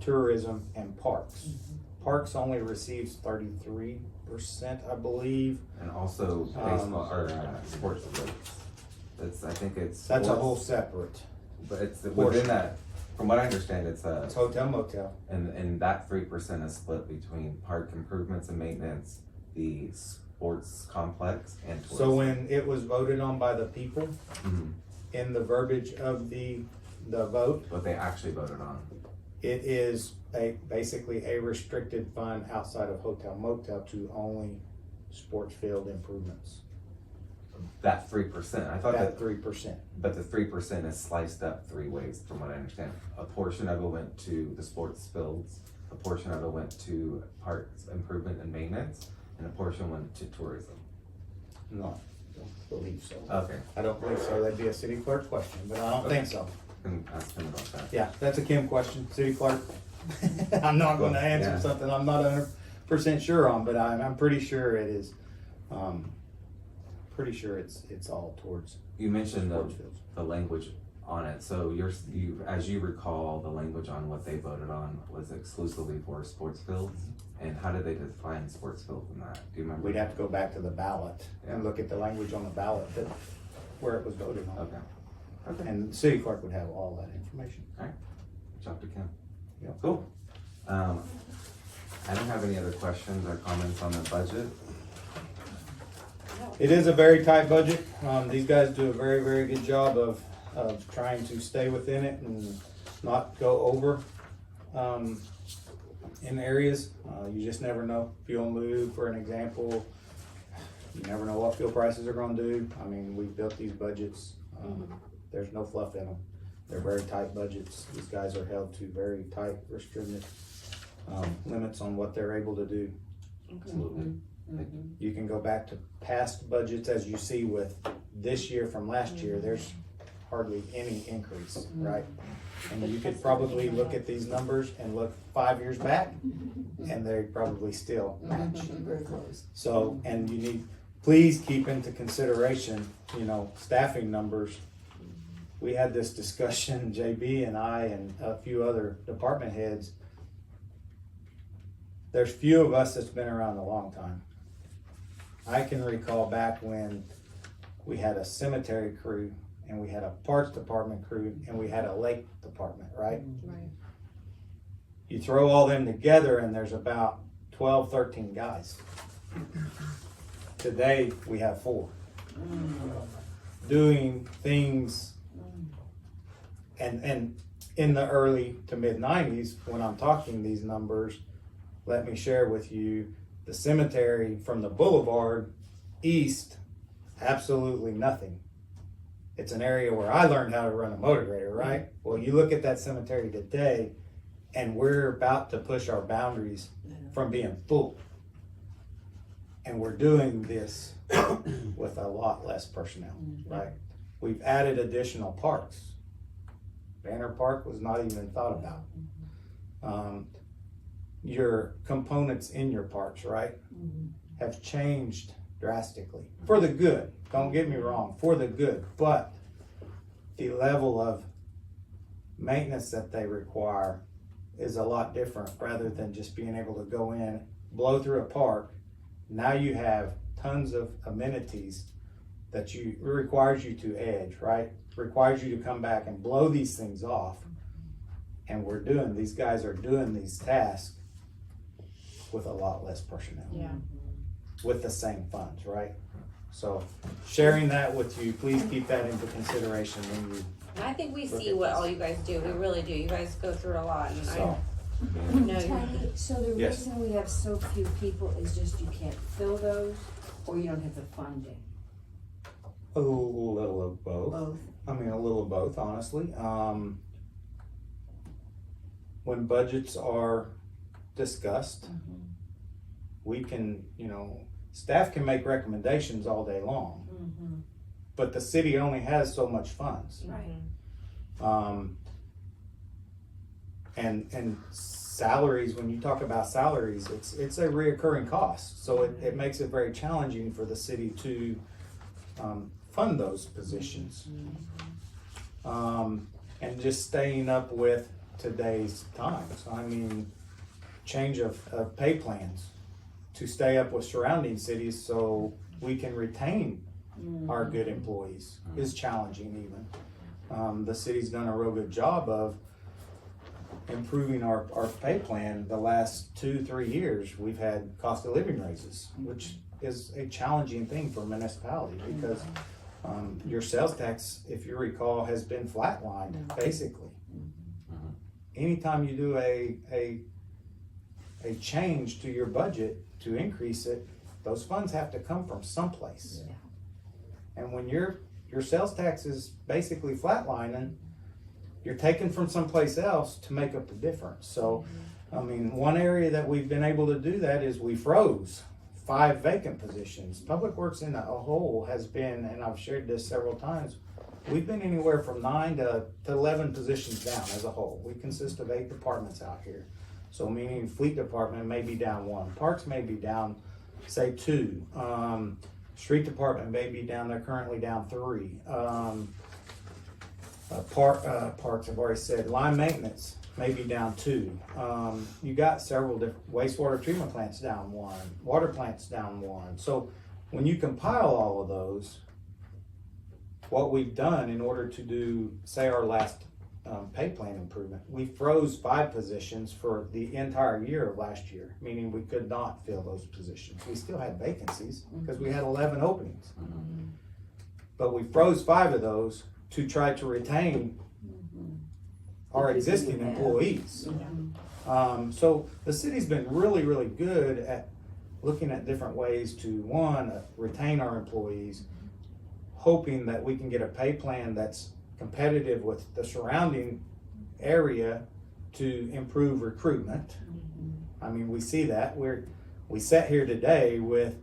tourism and parks. Parks only receives 33%, I believe. And also baseball or sports rates. I think it's. That's a sports, whole separate. But it's portion. within that, from what I understand, it's It's hotel motel. and that 3% is split between park improvements and maintenance, the sports complex and tourism. So when it was voted on by the people, Mhm. in the verbiage of the vote, What they actually voted on. it is basically a restricted fund outside of hotel motel to only sports field improvements. That 3%. I thought That that, 3%. but the 3% is sliced up three ways, from what I understand. A portion of it went to the sports fields, a portion of it went to parks improvement and maintenance, and a portion went to tourism. No, I don't believe so. Okay, I don't believe so. That'd be a city clerk question, but I don't think so. can ask him about that. Yeah, that's a Kim question, city clerk. I'm not gonna answer Yeah. something I'm not 100% sure on, but I'm pretty sure it is. Pretty sure it's all towards You mentioned sports fields. the language on it, so as you recall, the language on what they voted on was exclusively for sports fields, and how did they define sports fields in that? Do you remember? We'd have to go back to the ballot and look at the language on the ballot where it was voted on. Okay. Okay. And the city clerk would have all that information. Talk to Kim. Yep. Cool. I don't have any other questions or comments on the budget. It is a very tight budget. These guys do a very, very good job of trying to stay within it and not go over in areas. You just never know. Fuel move, for an example, you never know what fuel prices are gonna do. I mean, we've built these budgets. There's no fluff in them. They're very tight budgets. These guys are held to very tight, restricted limits on what they're able to do. Absolutely. You can go back to past budgets, as you see with this year from last year, there's hardly any increase, right? And you could probably look at these numbers and look 5 years back, and they probably still match. Very close. So, and you need, please keep into consideration, staffing numbers. We had this discussion, JB and I and a few other department heads. There's few of us that's been around a long time. I can recall back when we had a cemetery crew and we had a parks department crew and we had a lake department, right? Right. You throw all them together and there's about 12, 13 guys. Today, we have 4. Doing things, and in the early to mid 90s, when I'm talking these numbers, let me share with you, the cemetery from the boulevard east, absolutely nothing. It's an area where I learned how to run a motor grader, right? Well, you look at that cemetery today, and we're about to push our boundaries from being full. And we're doing this with a lot less personnel, right? We've added additional parks. Banner Park was not even thought about. Your components in your parks, right, have changed drastically for the good. Don't get me wrong, for the good, but the level of maintenance that they require is a lot different rather than just being able to go in, blow through a park. Now you have tons of amenities that it requires you to edge, right? Requires you to come back and blow these things off. And these guys are doing these tasks with a lot less personnel. Yeah. With the same funds, right? So sharing that with you, please keep that into consideration when you, And I think we Look see at what this. all you guys do. We really do. You guys go through a lot, and so. I know you're. Tiny, so the Yes. reason we have so few people is just you can't fill those, or you don't have the funding? A little of both. Both. I mean, a little of both, honestly. When budgets are discussed, we can, staff can make recommendations all day long, but the city only has so much funds. Right. And salaries, when you talk about salaries, it's a reoccurring cost. So it makes it very challenging for the city to fund those positions. And just staying up with today's times. I mean, change of pay plans to stay up with surrounding cities so we can retain our good employees is challenging even. The city's done a real good job of improving our pay plan. The last 2-3 years, we've had cost of living raises, which is a challenging thing for municipalities because your sales tax, if you recall, has been flatlined basically. Anytime you do a change to your budget to increase it, those funds have to come from someplace. Yeah. And when your sales tax is basically flatlining, you're taking from someplace else to make up the difference. So, I mean, one area that we've been able to do that is we froze 5 vacant positions. Public Works in a whole has been, and I've shared this several times, we've been anywhere from 9 to 11 positions down as a whole. We consist of 8 departments out here. So meaning Fleet Department may be down 1, Parks may be down, say 2, Street Department may be down, they're currently down 3. Parks, I've already said. Line maintenance may be down 2. You got several different wastewater treatment plants down 1, water plants down 1. So when you compile all of those, what we've done in order to do, say, our last pay plan improvement, we froze 5 positions for the entire year of last year, meaning we could not fill those positions. We still had vacancies because we had 11 openings. But we froze 5 of those to try to retain our existing employees. So the city's been really, really good at looking at different ways to, one, retain our employees, hoping that we can get a pay plan that's competitive with the surrounding area to improve recruitment. I mean, we see that. We sat here today with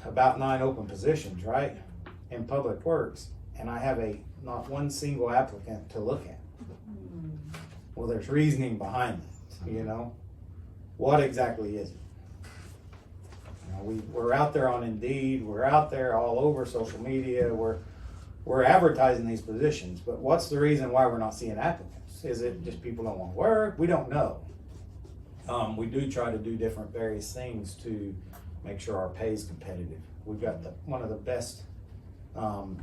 about 9 open positions, right, in Public Works, and I have not one single applicant to look at. Well, there's reasoning behind that, What exactly is it? We're out there on Indeed, we're out there all over social media, we're advertising these positions, but what's the reason why we're not seeing applicants? Is it just people don't want to work? We don't know. We do try to do different various things to make sure our pay is competitive. We've got one of the best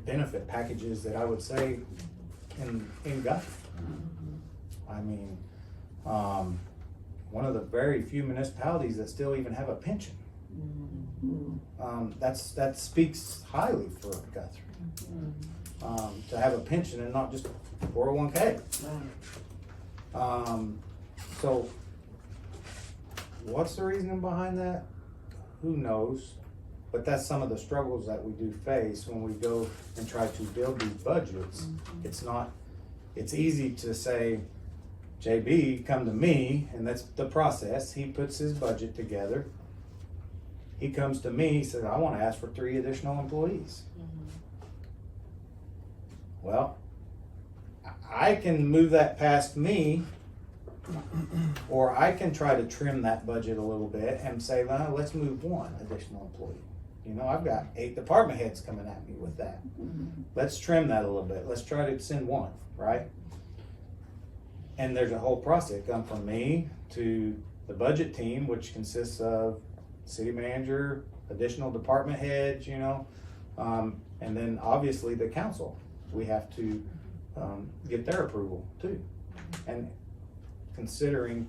benefit packages that I would say in Guthrie. I mean, one of the very few municipalities that still even have a pension. That speaks highly for Guthrie. To have a pension and not just 401k. So what's the reasoning behind that? Who knows? But that's some of the struggles that we do face when we go and try to build these budgets. It's easy to say, JB, come to me, and that's the process. He puts his budget together. He comes to me, he says, I wanna ask for 3 additional employees. Well, I can move that past me, or I can try to trim that budget a little bit and say, well, let's move 1 additional employee. You know, I've got 8 department heads coming at me with that. Let's trim that a little bit. Let's try to send 1, right? And there's a whole process. Come from me to the budget team, which consists of city manager, additional department heads, you know, and then obviously the council. We have to get their approval too. And considering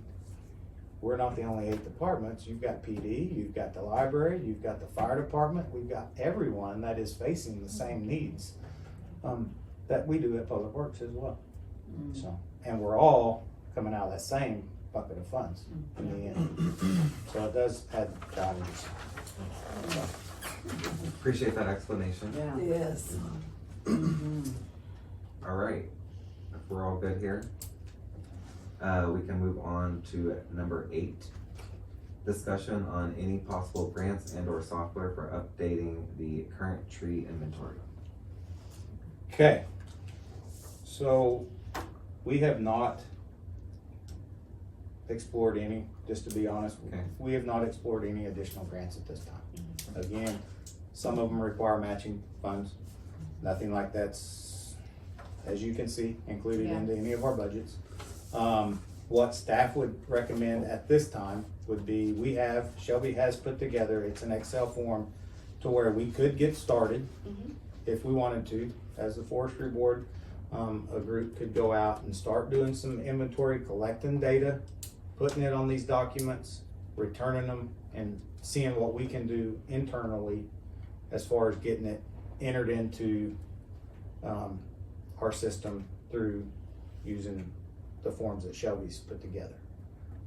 we're not the only 8 departments, you've got PD, you've got the library, you've got the fire department, we've got everyone that is facing the same needs that we do at Public Works as well. So, and we're all coming out of that same bucket of funds in the end. So it does add challenges. Appreciate that explanation. Yeah. Yes. All right, if we're all good here, we can move on to number 8. Discussion on any possible grants and or software for updating the current tree inventory. Okay, so we have not explored any, just to be honest, Okay. we have not explored any additional grants at this time. Again, some of them require matching funds. Nothing like that's, as you can see, included into any of our budgets. What staff would recommend at this time would be, Shelby has put together, it's an Excel form to where we could get started if we wanted to, as the forestry board. A group could go out and start doing some inventory, collecting data, putting it on these documents, returning them, and seeing what we can do internally as far as getting it entered into our system through using the forms that Shelby's put together.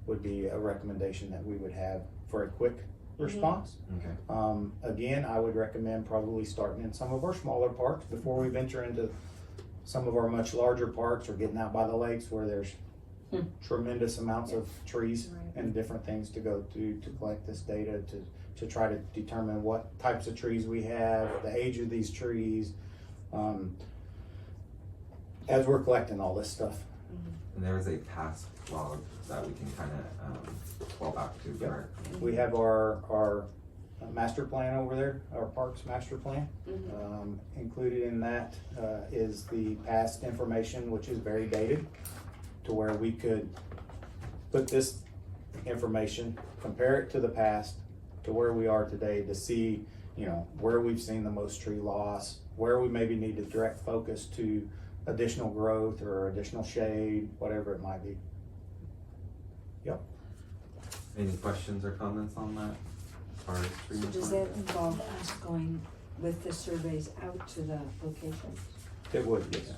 Would be a recommendation that we would have for a quick response. Okay. Again, I would recommend probably starting in some of our smaller parks before we venture into some of our much larger parks or getting out by the lakes where there's tremendous amounts of trees and different things to go to collect this data to try to determine what types of trees we have, the age of these trees, as we're collecting all this stuff. And there is a task log that we can kind of fall back to, Yep. correct? We have our master plan over there, our parks master plan. Included in that is the past information, which is very dated, to where we could put this information, compare it to the past, to where we are today, to see, you know, where we've seen the most tree loss, where we maybe need to direct focus to additional growth or additional shade, whatever it might be. Yep. Any questions or comments on that? As far as tree So does inventory? that involve us going with the surveys out to the locations? It would, yes.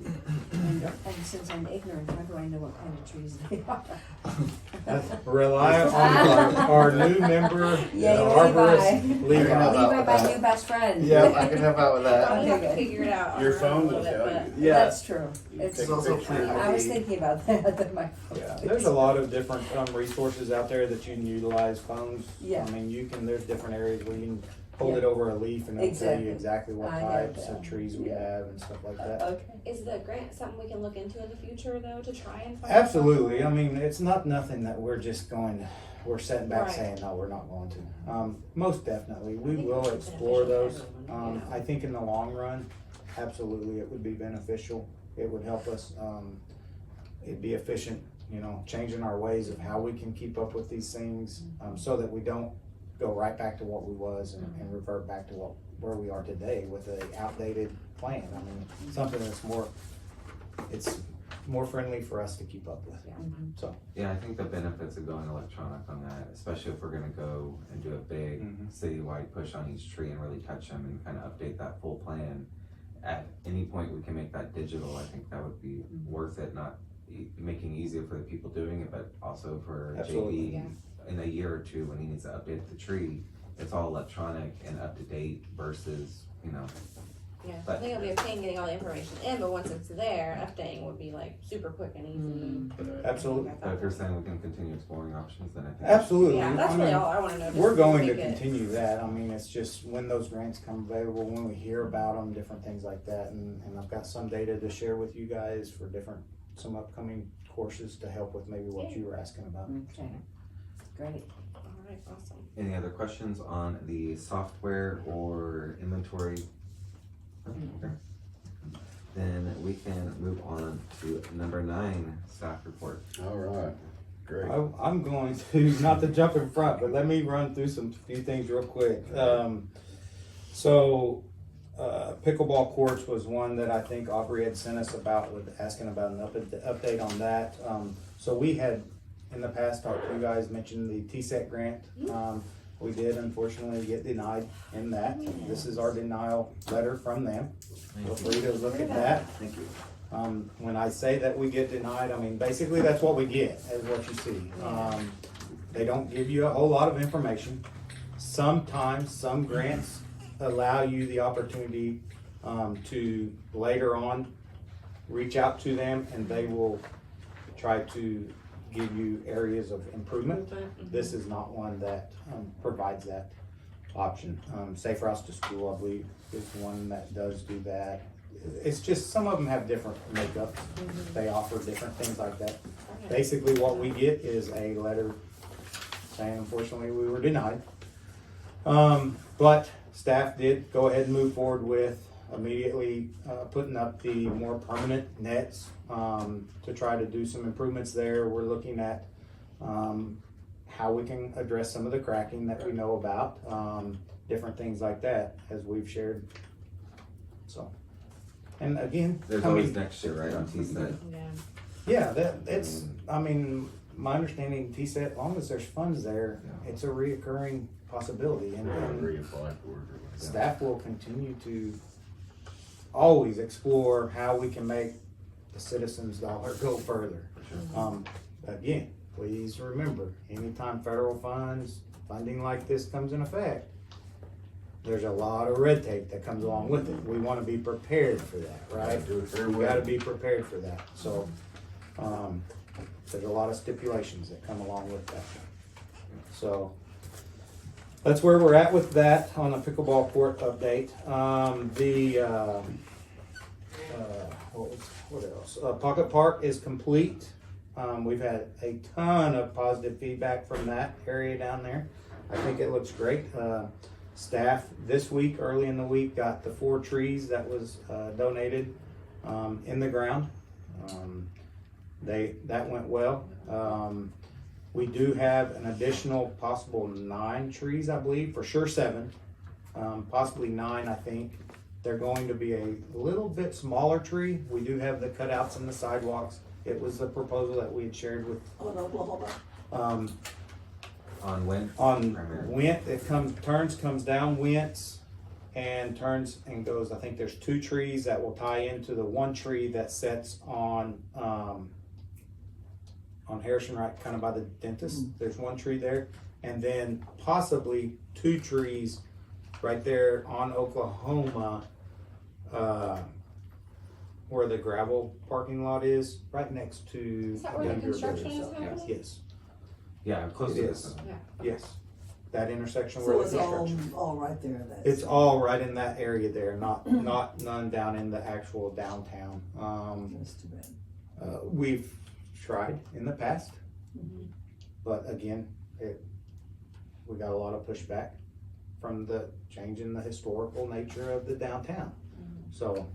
And since I'm ignorant, how do I know what kind of trees they are? Rely on our new member, the Yay, arborist, Levi. Levi. Levi, my new best friend. Yeah, I can help out with that. Probably have to figure it out. Your on phone a will little tell bit, you. but- Yeah. That's true. It's, Take It's also a picture. plant I was ID. thinking about that, but my. Yeah, there's a lot of different resources out there that you can utilize. Phones. Yeah. I mean, there's different areas where you can hold it over a leaf and it'll tell you exactly what I know types that. of trees we Yeah. have and stuff like that. Okay. Is the grant something we can look into in the future though, to try and find? Absolutely. I mean, it's not nothing that we're just we're sitting back Right. saying, no, we're not going to. Most definitely, we think will it would be explore beneficial those. for everyone, yeah. I think in the long run, absolutely, it would be beneficial. It would help us. It'd be efficient, changing our ways of how we can keep up with these things, so that we don't go right back to what we was and revert back to where we are today with a outdated plan. I mean, something that's it's more friendly for us to keep up with. So, Yeah, I think the benefits of going electronic on that, especially if we're gonna go and do a big citywide push on each tree and really touch them and kind of update that full plan. At any point we can make that digital, I think that would be worth it, not making it easier for the people doing it, but also for Absolutely. JD in a year or two when he needs to update the tree. It's all electronic and up to date versus, Yeah, I But- think it'll be a pain getting all the information in, but once it's there, updating would be like super quick and easy. Absolutely. But if you're saying we can continue exploring options, then I think. Absolutely. Yeah, that's I really mean, all I wanna know. just we're going to make it- continue that. I mean, it's just when those grants come available, when we hear about them, different things like that. And I've got some data to share with you guys for some upcoming courses to help with maybe what you were asking about. Okay, great. Alright, awesome. Any other questions on the software or inventory? Okay. Then we can move on to number 9, staff report. All right, great. I'm going to, not to jump in front, but let me run through some few things real quick. Pickleball courts was one that I think Aubrey had sent us about, with asking about an update on that. So we had, in the past, talked to you guys, mentioned the TSET grant. We did unfortunately get denied in that. This is our denial letter from them. Feel free to look at that. Thank you. When I say that we get denied, I mean, basically that's what we get, is what you see. They don't give you a whole lot of information. Sometimes some grants allow you the opportunity to later on reach out to them, and they will try to give you areas of improvement. This is not one that provides that option. Safe Routes to School, I believe, is one that does do that. It's just, some of them have different makeups. They offer different things like that. Basically, what we get is a letter saying, unfortunately, we were denied. But staff did go ahead and move forward with immediately putting up the more permanent nets to try to do some improvements there. We're looking at how we can address some of the cracking that we know about, different things like that, as we've shared. So, and again, There's always next year, right, on TSET? yeah, it's, I mean, my understanding, TSET, as long as there's funds there, it's a reoccurring possibility, and Reapply for it. staff will continue to always explore how we can make the citizens' dollar go further. Again, please remember, anytime federal funding like this comes in effect, there's a lot of red tape that comes along with it. We want to be prepared for that, right? Do it very We well. gotta be prepared for that, so, there's a lot of stipulations that come along with that. So, that's where we're at with that on the pickleball court update. What else? Pocket Park is complete. We've had a ton of positive feedback from that area down there. I think it looks great. Staff this week, early in the week, got the 4 trees that was donated in the ground. That went well. We do have an additional possible 9 trees, I believe, for sure 7, possibly 9, I think. They're going to be a little bit smaller tree. We do have the cutouts in the sidewalks. It was the proposal that we had shared with, On Oklahoma. On when? on Primarily. Went, it comes down Wentz and turns and goes, I think there's 2 trees that will tie into the one tree that sets on Harrison, right, kind of by the dentist. There's 1 tree there, and then possibly 2 trees right there on Oklahoma, where the gravel parking lot is, right next to. Is that where the Denver construction Bears. is happening? Yes, Yeah, close to It this. is. Yeah. yes, that intersection So where the it's all, construction. all right there, that's. It's all right in that area there, not none down in the actual downtown. That's too bad. We've tried in the past, but again, we got a lot of pushback from the change in the historical nature of the downtown. So,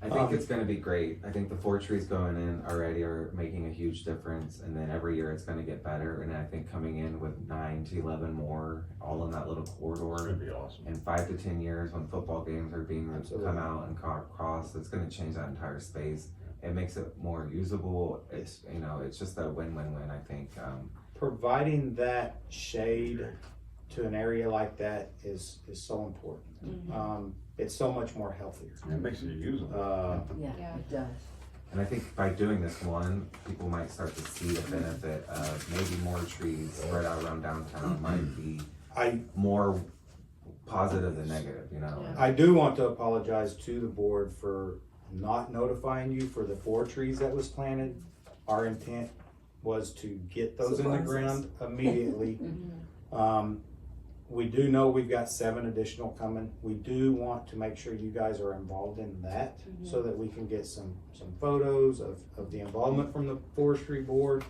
I think it's gonna be great. I think the 4 trees going in already are making a huge difference, and then every year it's gonna get better, and I think coming in with 9 to 11 more, all in that little It's corridor. gonna be awesome. In 5 to 10 years, when football games are being Absolutely. come out and cross, it's gonna change that entire space. It makes it more usable. It's, you know, it's just a win-win-win, I think. providing that shade to an area like that is so important. It's so much more healthier. It makes it usable. Yeah, Yeah. it does. And I think by doing this one, people might start to see the benefit of maybe more trees spread out around downtown might be I more positive than negative, you know? Yeah. I do want to apologize to the board for not notifying you for the 4 trees that was planted. Our intent was to get those in the Surprises. ground immediately. Mhm. We do know we've got 7 additional coming. We do want to make sure you guys are involved in that so that we can get some photos of the involvement from the forestry board.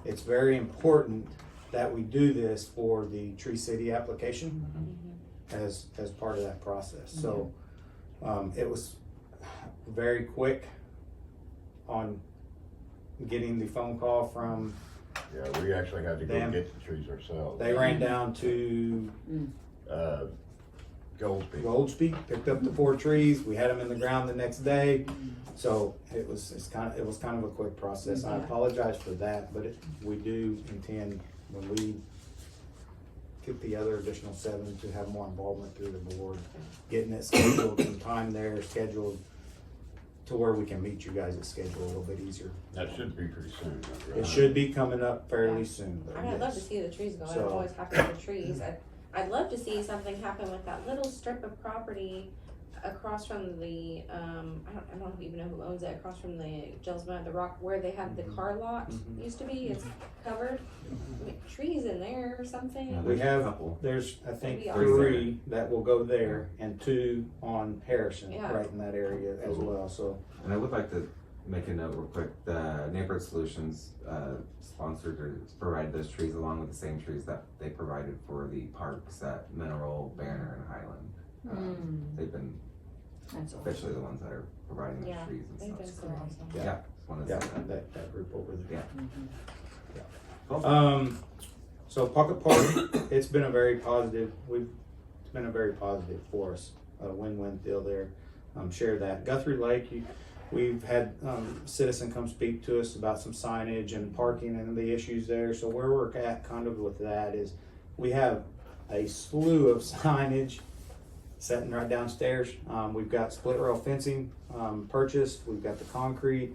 It's very important that we do this for the Tree City application as part of that process. So it was very quick on getting the phone call from, Yeah, we actually had to go Them. get the trees ourselves. they ran down to Goldsby. Goldsby, picked up the 4 trees. We had them in the ground the next day. So it was kind of a quick process. I Yeah. apologize for that, but we do intend when we get the other additional 7 to have more involvement through the board, getting it scheduled, some time there scheduled to where we can meet you guys' schedule a little bit easier. That should be pretty soon. right? It should be coming up fairly soon though. I mean, I'd love to yes. see the trees go. I'm So- always happy with the trees. I'd love to see something happen with that little strip of property across from the I don't even know who owns it. Across from the Gelsma, the rock where they had the car lot Mhm. used to be. It's covered. I mean, trees in there or something. Yeah, We there's a have, couple. there's, I think, That'd be 3 that will go there and 2 on Harrison, Yeah. right in that area as well, so. And I would like to make a note real quick, the Neighborhood Solutions sponsored or provided those trees along with the same trees that they provided for the parks at Mineral, Banner, and Highland. They've been That's all. officially the ones that are providing those Yeah, trees and they've been stuff. so awesome. Yeah, just wanted to Yeah, say that. that group over there. Yeah. Mhm. Cool. So Pocket Park, it's been a very positive, it's been a very positive for us, a win-win deal there. Share that. Guthrie Lake, we've had, citizen come speak to us about some signage and parking and the issues there. So where we're at kind of with that is we have a slew of signage sitting right downstairs. We've got split rail fencing, purchased. We've got the concrete.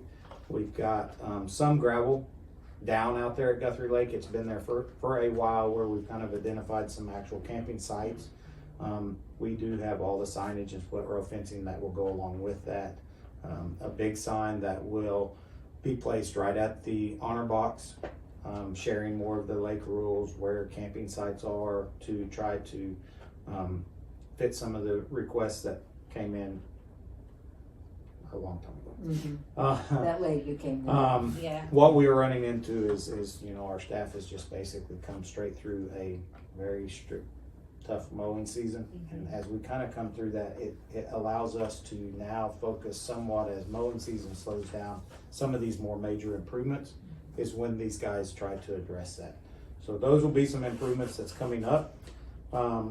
We've got, some gravel down out there at Guthrie Lake. It's been there for a while where we've kind of identified some actual camping sites. We do have all the signage and split rail fencing that will go along with that. A big sign that will be placed right at the honor box, sharing more of the lake rules, where camping sites are, to try to fit some of the requests that came in a long time ago. That lady came. Yeah. What we are running into is, you know, our staff has just basically come straight through a very strict, tough mowing season. And as we kind of come through that, it allows us to now focus somewhat, as mowing season slows down, some of these more major improvements is when these guys try to address that. So those will be some improvements that's coming up.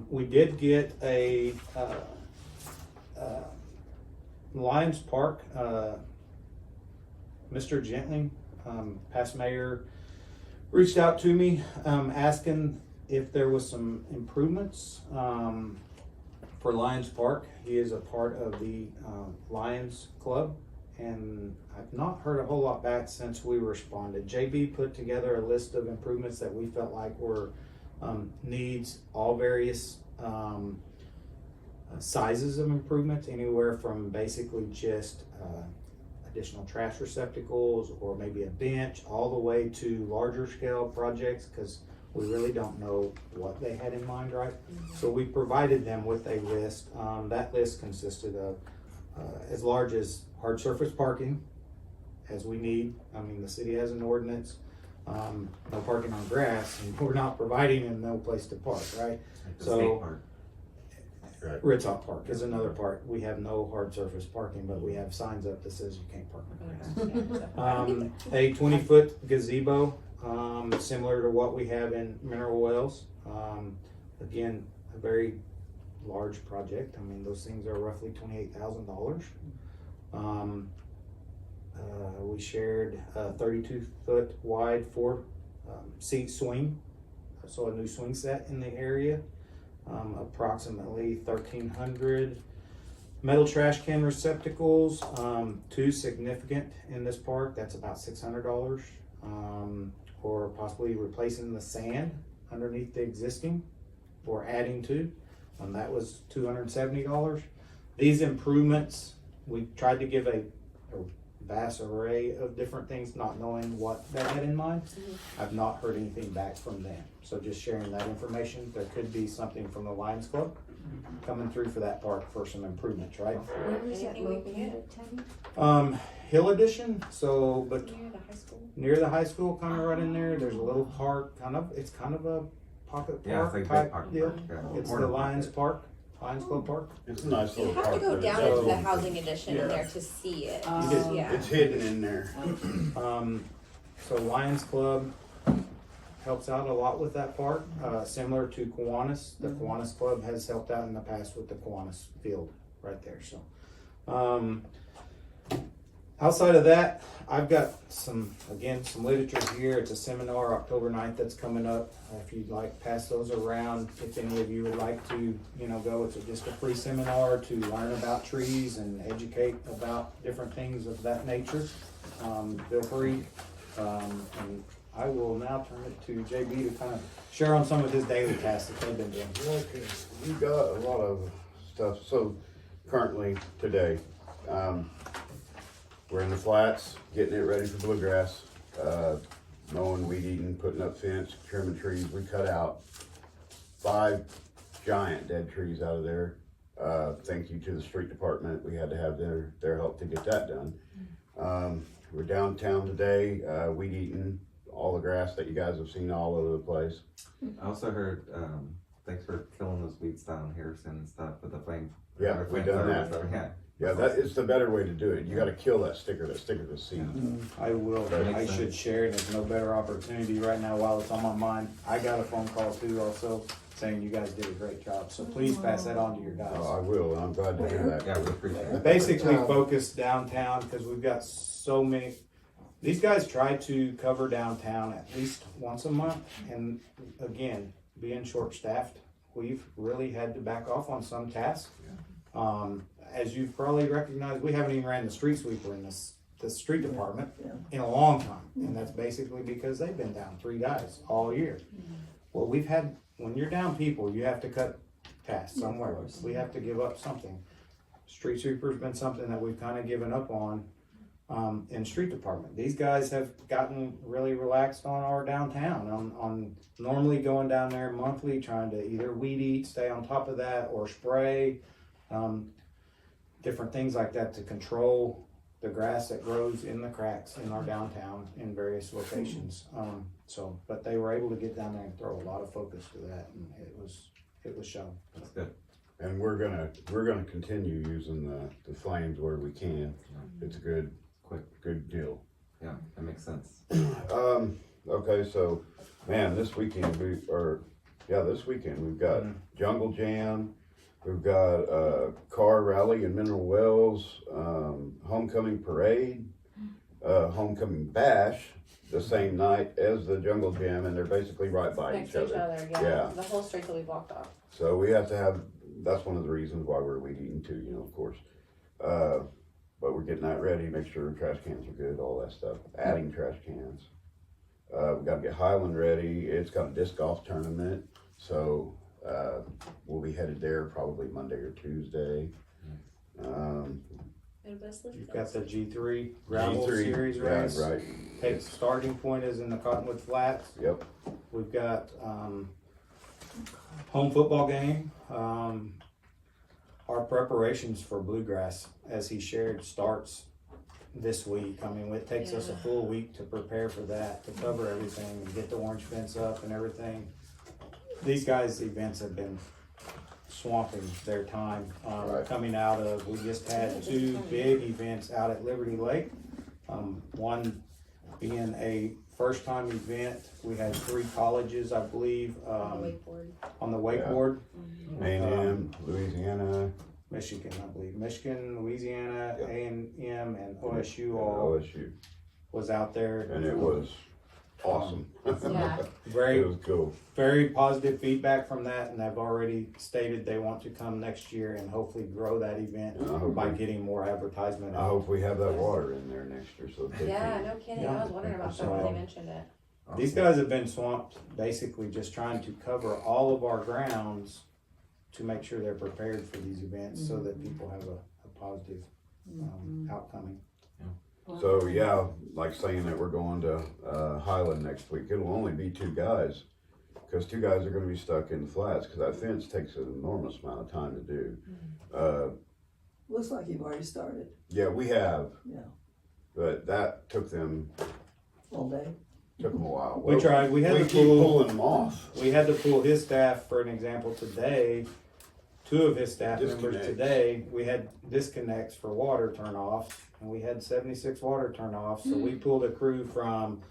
We did get a Lions Park, Mr. Gentling, past mayor, reached out to me, asking if there was some improvements for Lions Park. He is a part of the Lions Club, and I've not heard a whole lot back since we responded. JB put together a list of improvements that we felt like were needs, all various sizes of improvements, anywhere from basically just additional trash receptacles or maybe a bench, all the way to larger scale projects, because we really don't know what they had in mind, right? So we provided them with a list. That list consisted of as large as hard surface parking as we need. I mean, the city has an ordinance, no parking on grass, and we're not providing them no place to park, right? Like the So- skate park. Right. Ritz Park is another part. We have no hard surface parking, but we have signs up that says you can't park on grass. A 20-foot gazebo, similar to what we have in Mineral Wells. Again, a very large project. I mean, those things are roughly $28,000. We shared a 32-foot wide 4-seat swing, so a new swing set in the area. Approximately 1,300 metal trash can receptacles, 2 significant in this park. That's about $600, or possibly replacing the sand underneath the existing or adding to. and that was $270. These improvements, we tried to give a vast array of different things, not knowing what they had in mind. I've not heard anything back from them. So just sharing that information. There could be something from the Lions Club coming through for that park for some improvements, right? Where was that Anything we located, Teddy? Hill Edition, so, but Near the high school. near the high school, kind of right in there, there's a little park, it's kind of a pocket Yeah, park it's like type big pocket deal. park, yeah. It's Corner the Lions pocket. Lions Club Park. It's a nice You little have to park. go but down it's- into the housing edition Yeah. in there to see it. Oh. Yeah. It's hidden in there. So Lions Club helps out a lot with that park, similar to Kiwanis. The Kiwanis Club has helped out in the past with the Kiwanis field right there, so. Outside of that, I've got some literature here. It's a seminar October 9th that's coming up. If you'd like, pass those around. If any of you would like to, go, it's just a free seminar to learn about trees and educate about different things of that nature. Feel free. And I will now turn it to JB to kind of share on some of his daily tasks that they've been doing. Okay, we got a lot of stuff. So currently today, we're in the flats, getting it ready for bluegrass, mowing, weed eating, putting up fence, trimming trees. We cut out 5 giant dead trees out of there. Thank you to the street department. We had to have their help to get that done. We're downtown today, weed eating all the grass that you guys have seen all over the place. I also heard, thanks for killing those weeds down Harrison and stuff with the flame. Yeah, we done that. Yeah. Yeah, that is the better way to do it. You gotta kill that sticker to seed. I will. That makes I sense. should share it. There's no better opportunity right now while it's on my mind. I got a phone call too also saying you guys did a great job. So please pass that on to your guys. I will, and I'm glad to hear that. Yeah, we appreciate it. Basically focused downtown because we've got so many. These guys try to cover downtown at least once a month. And again, being short staffed, we've really had to back off on some tasks. As you've probably recognized, we haven't even ran the street sweeper in the street department in a long time. And that's basically because they've been down 3 guys all year. Well, when you're down people, you have to cut tasks somewhere. We have to give up something. Street sweeper's been something that we've kind of given up on in street department. These guys have gotten really relaxed on our downtown, on normally going down there monthly, trying to either weed eat, stay on top of that, or spray. Different things like that to control the grass that grows in the cracks in our downtown in various locations. But they were able to get down there and throw a lot of focus to that, and it was shown. That's good. And we're gonna continue using the flames where we can. It's a good deal. Yeah, that makes sense. Okay, so, man, this weekend we've got Jungle Jam, we've got car rally in Mineral Wells, homecoming parade, homecoming bash the same night as the Jungle Jam, and they're basically right by Next each to each other. other, yeah. Yeah. The whole street will be blocked off. So we have to have, that's one of the reasons why we're weed eating too, of course. But we're getting that ready, make sure trash cans are good, all that stuff, adding trash cans. We gotta get Highland ready. It's got a disc golf tournament, so we'll be headed there probably Monday or Tuesday. You've got the G3 gravel G3, series race. Right. Starting point is in the Cottonwood Flats. Yep. We've got home football game. Our preparations for bluegrass, as he shared, starts this week. I mean, it takes us a full week to prepare for that, to cover everything, and get the orange fence up and everything. These guys' events have been swamping their time. Right. Coming out of, we just had 2 big events out at Liberty Lake. One being a first time event. We had 3 colleges, I believe, on the wakeboard. A&M, Louisiana, Michigan, I believe. Michigan, Louisiana, Yep. A&M, and OSU and all OSU, was out there. and it was awesome. Yeah. It Very, was cool. very positive feedback from that, and they've already stated they want to come next year and hopefully grow that event And I hope by we- getting more advertisement. I hope we have that water in there next year, so they Yeah, can. no kidding. Yeah. I was wondering about that when they mentioned it. These guys have been swamped basically just trying to cover all of our grounds to make sure they're prepared for these events so that people have a positive outcoming. So yeah, like saying that we're going to Highland next week, it'll only be 2 guys. Because 2 guys are gonna be stuck in the flats, cause that fence takes an enormous amount of time to do. Looks like you've already started, Yeah, we have, yeah, but that took them all day. a while. We tried, we had We to keep pull, pulling them off. we had to pull his staff, for an example, today. 2 of his staff members Disconnects. today, we had disconnects for water turn offs, and we had 76 water turn offs, so we pulled a crew from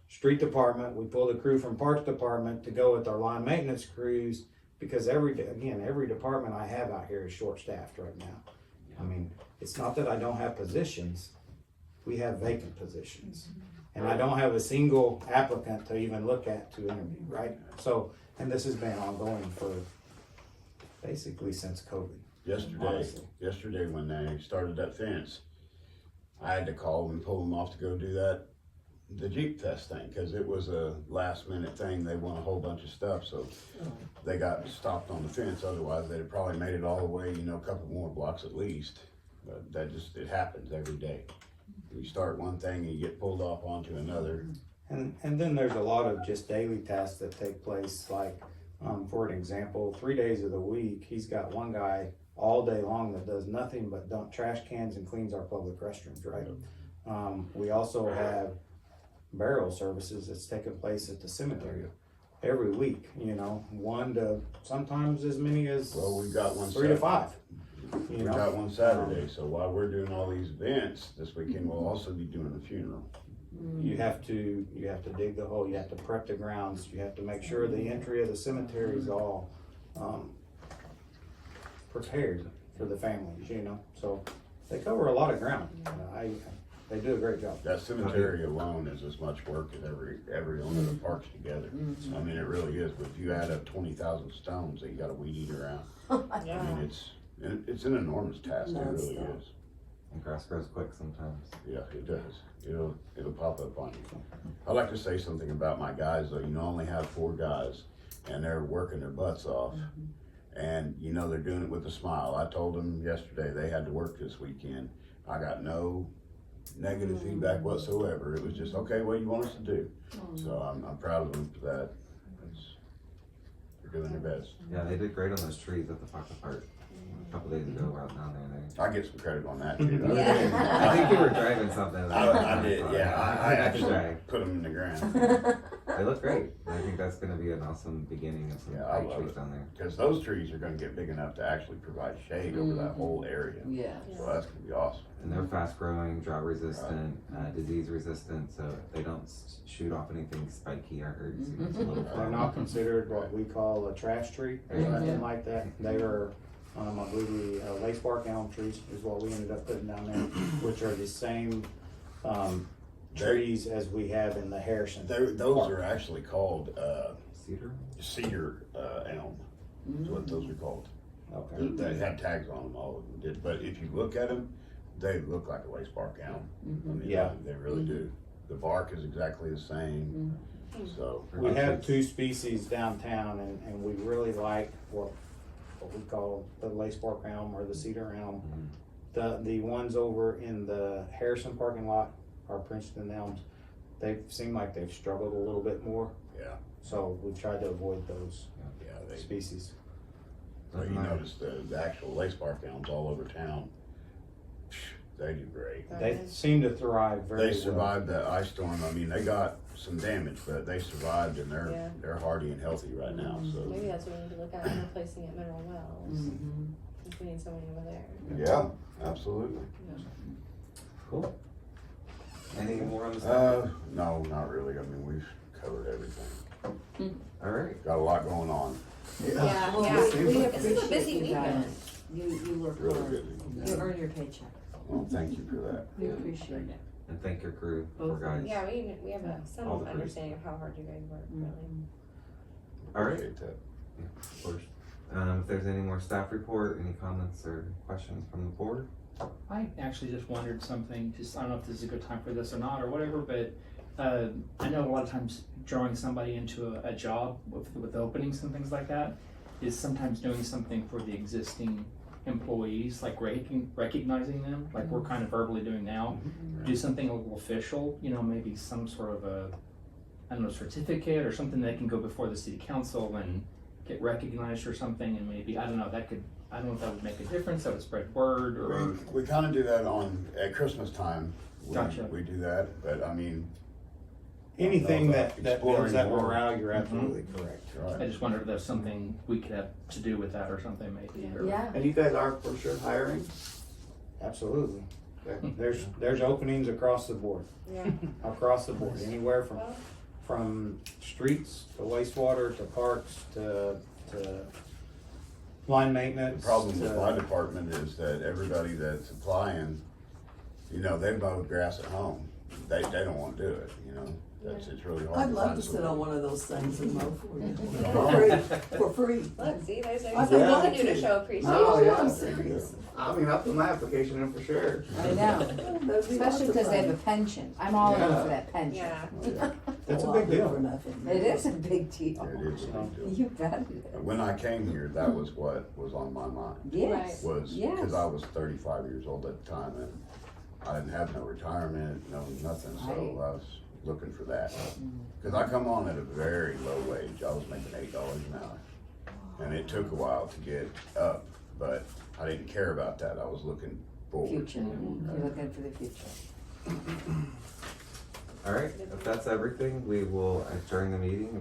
street department, we pulled a crew from parks department to go with our line maintenance crews, because every department I have out here is short-staffed right now. I mean, it's not that I don't have positions, we have vacant positions. And I don't have a single applicant to even look at to interview, right? So, and this has been ongoing for basically since COVID. Honestly. Yesterday when they started that fence, I had to call and pull them off to go do the Jeep Fest thing, cause it was a last minute thing. They want a whole bunch of stuff, so they got stopped on the fence. Otherwise, they'd have probably made it all the way, a couple more blocks at least. But it happens every day. You start one thing and you get pulled off onto another. And then there's a lot of just daily tasks that take place, like, for an example, 3 days of the week, he's got one guy all day long that does nothing but dump trash cans and cleans our public restrooms, right? We also have burial services that's taking place at the cemetery every week, 1 to sometimes as many as Well, we've got one 3 to 5. We got one Saturday, so while we're doing all these events this weekend, we'll also be doing a funeral. You have to dig the hole, you have to prep the grounds, you have to make sure the entry of the cemetery is all prepared for the families, so they cover a lot of ground. They do a great job. That cemetery alone is as much work as every one of the parks together. I mean, it really is, but if you add up 20,000 stones that you gotta weed eat around, I mean, it's an enormous task, it really Non-stop. is. And grass grows quick sometimes. Yeah, it does. It'll pop up on you. I'd like to say something about my guys though. I only have 4 guys and they're working their butts off. And they're doing it with a smile. I told them yesterday they had to work this weekend. I got no negative feedback whatsoever. It was just, okay, what do you want us to do? So I'm proud of them for that. They're doing their best. Yeah, they did great on those trees at the Pocket Park a couple days ago out down there. I get some credit on that too. Yeah. I think you were driving something. I did, yeah. I actually Drag. put them in the ground. They look great. I think that's gonna be an awesome beginning of some Yeah, I great love trees it. down there. Because those trees are gonna get big enough to actually provide shade over that whole area. Yeah. So that's gonna be awesome. And they're fast growing, drought resistant, disease resistant, so they don't shoot off anything spiky or hurts. It's a little They're not considered what we call a trash tree or anything like that. They are, I believe the lace bark elm trees is what we ended up putting down there, which are the same trees as we have in the Harrison. Those are actually called Cedar? cedar elm, is what those are called. Okay. They had tags on them, all of them did, but if you look at them, they look like a lace bark elm. I mean, Yeah. they really do. The bark is exactly the same, so. We have 2 species downtown and we really like what we call the lace bark elm or the cedar elm. The ones over in the Harrison parking lot, our Princeton elms, they seem like they've struggled a little bit more. Yeah. So we've tried to avoid those Yeah, species. so you notice the actual lace bark elms all over town, they do great. They seem to thrive very well. They survived that ice storm. I mean, they got some damage, but they survived and they're hardy and healthy right now, so. Maybe that's what we need to look at when replacing at Mineral Wells. If we need somebody over there. Yeah, absolutely. Cool. Any more on the stuff? No, not really. I mean, we've covered everything. All right. Got a lot going on. Yeah, Well, yeah. we This is a busy appreciate you weekend. guys. You work Really hard. busy. You earn your paycheck. Well, thank you for that. We appreciate it. And thank your crew, Both poor guys. Yeah, we have some All the crews. understanding of how hard you guys work, really. All right. Appreciate that. Of course. If there's any more staff report, any comments or questions from the board? I actually just wondered something, I don't know if this is a good time for this or not or whatever, but I know a lot of times drawing somebody into a job with openings and things like that, is sometimes doing something for the existing employees, like recognizing them, like we're kind of verbally doing now. Do something a little official, you know, maybe some sort of a, I don't know, certificate or something that can go before the city council and get recognized or something, and maybe, I don't know, that could, I don't know if that would make a difference, that would spread word, or. We kind of do that at Christmas time. Gotcha. We do that, but I mean. Anything that Exploring builds that more. morale, you're absolutely correct. I Right. just wondered if there's something we could have to do with that or something maybe, or. Yeah, And you guys are for sure hiring? Absolutely. Okay. There's openings across the board, Yeah. across the board, anywhere from streets to wastewater to parks to line The maintenance. problem with to- my department is that everybody that's applying, you know, they mow grass at home. They don't want to do it, you know, it's really hard. I'd love find to sit someone. on one of those things and mow for you. For free, for free. Look, see, there's I something forgot we can do to to. show appreciation. Oh, yeah. I'm serious. I mean, I'll put my application in for sure. I know, That'd be lots especially of because they fun. have a pension. I'm all in Yeah. for that pension. Yeah. That's a lot big good deal. For nothing. It is a big deal. It is a big deal. You bet it is. When I came here, that was what was on my mind, Yes, was, yes. because I was 35 years old at the time, and I didn't have no retirement, no nothing, so Right. I was looking for that. Because I come on at a very low wage, I was making $8 an hour. And it took a while to get up, but I didn't care about that, I was looking forward. Future, you're looking for the future. All right, if that's everything, we will adjourn the meeting.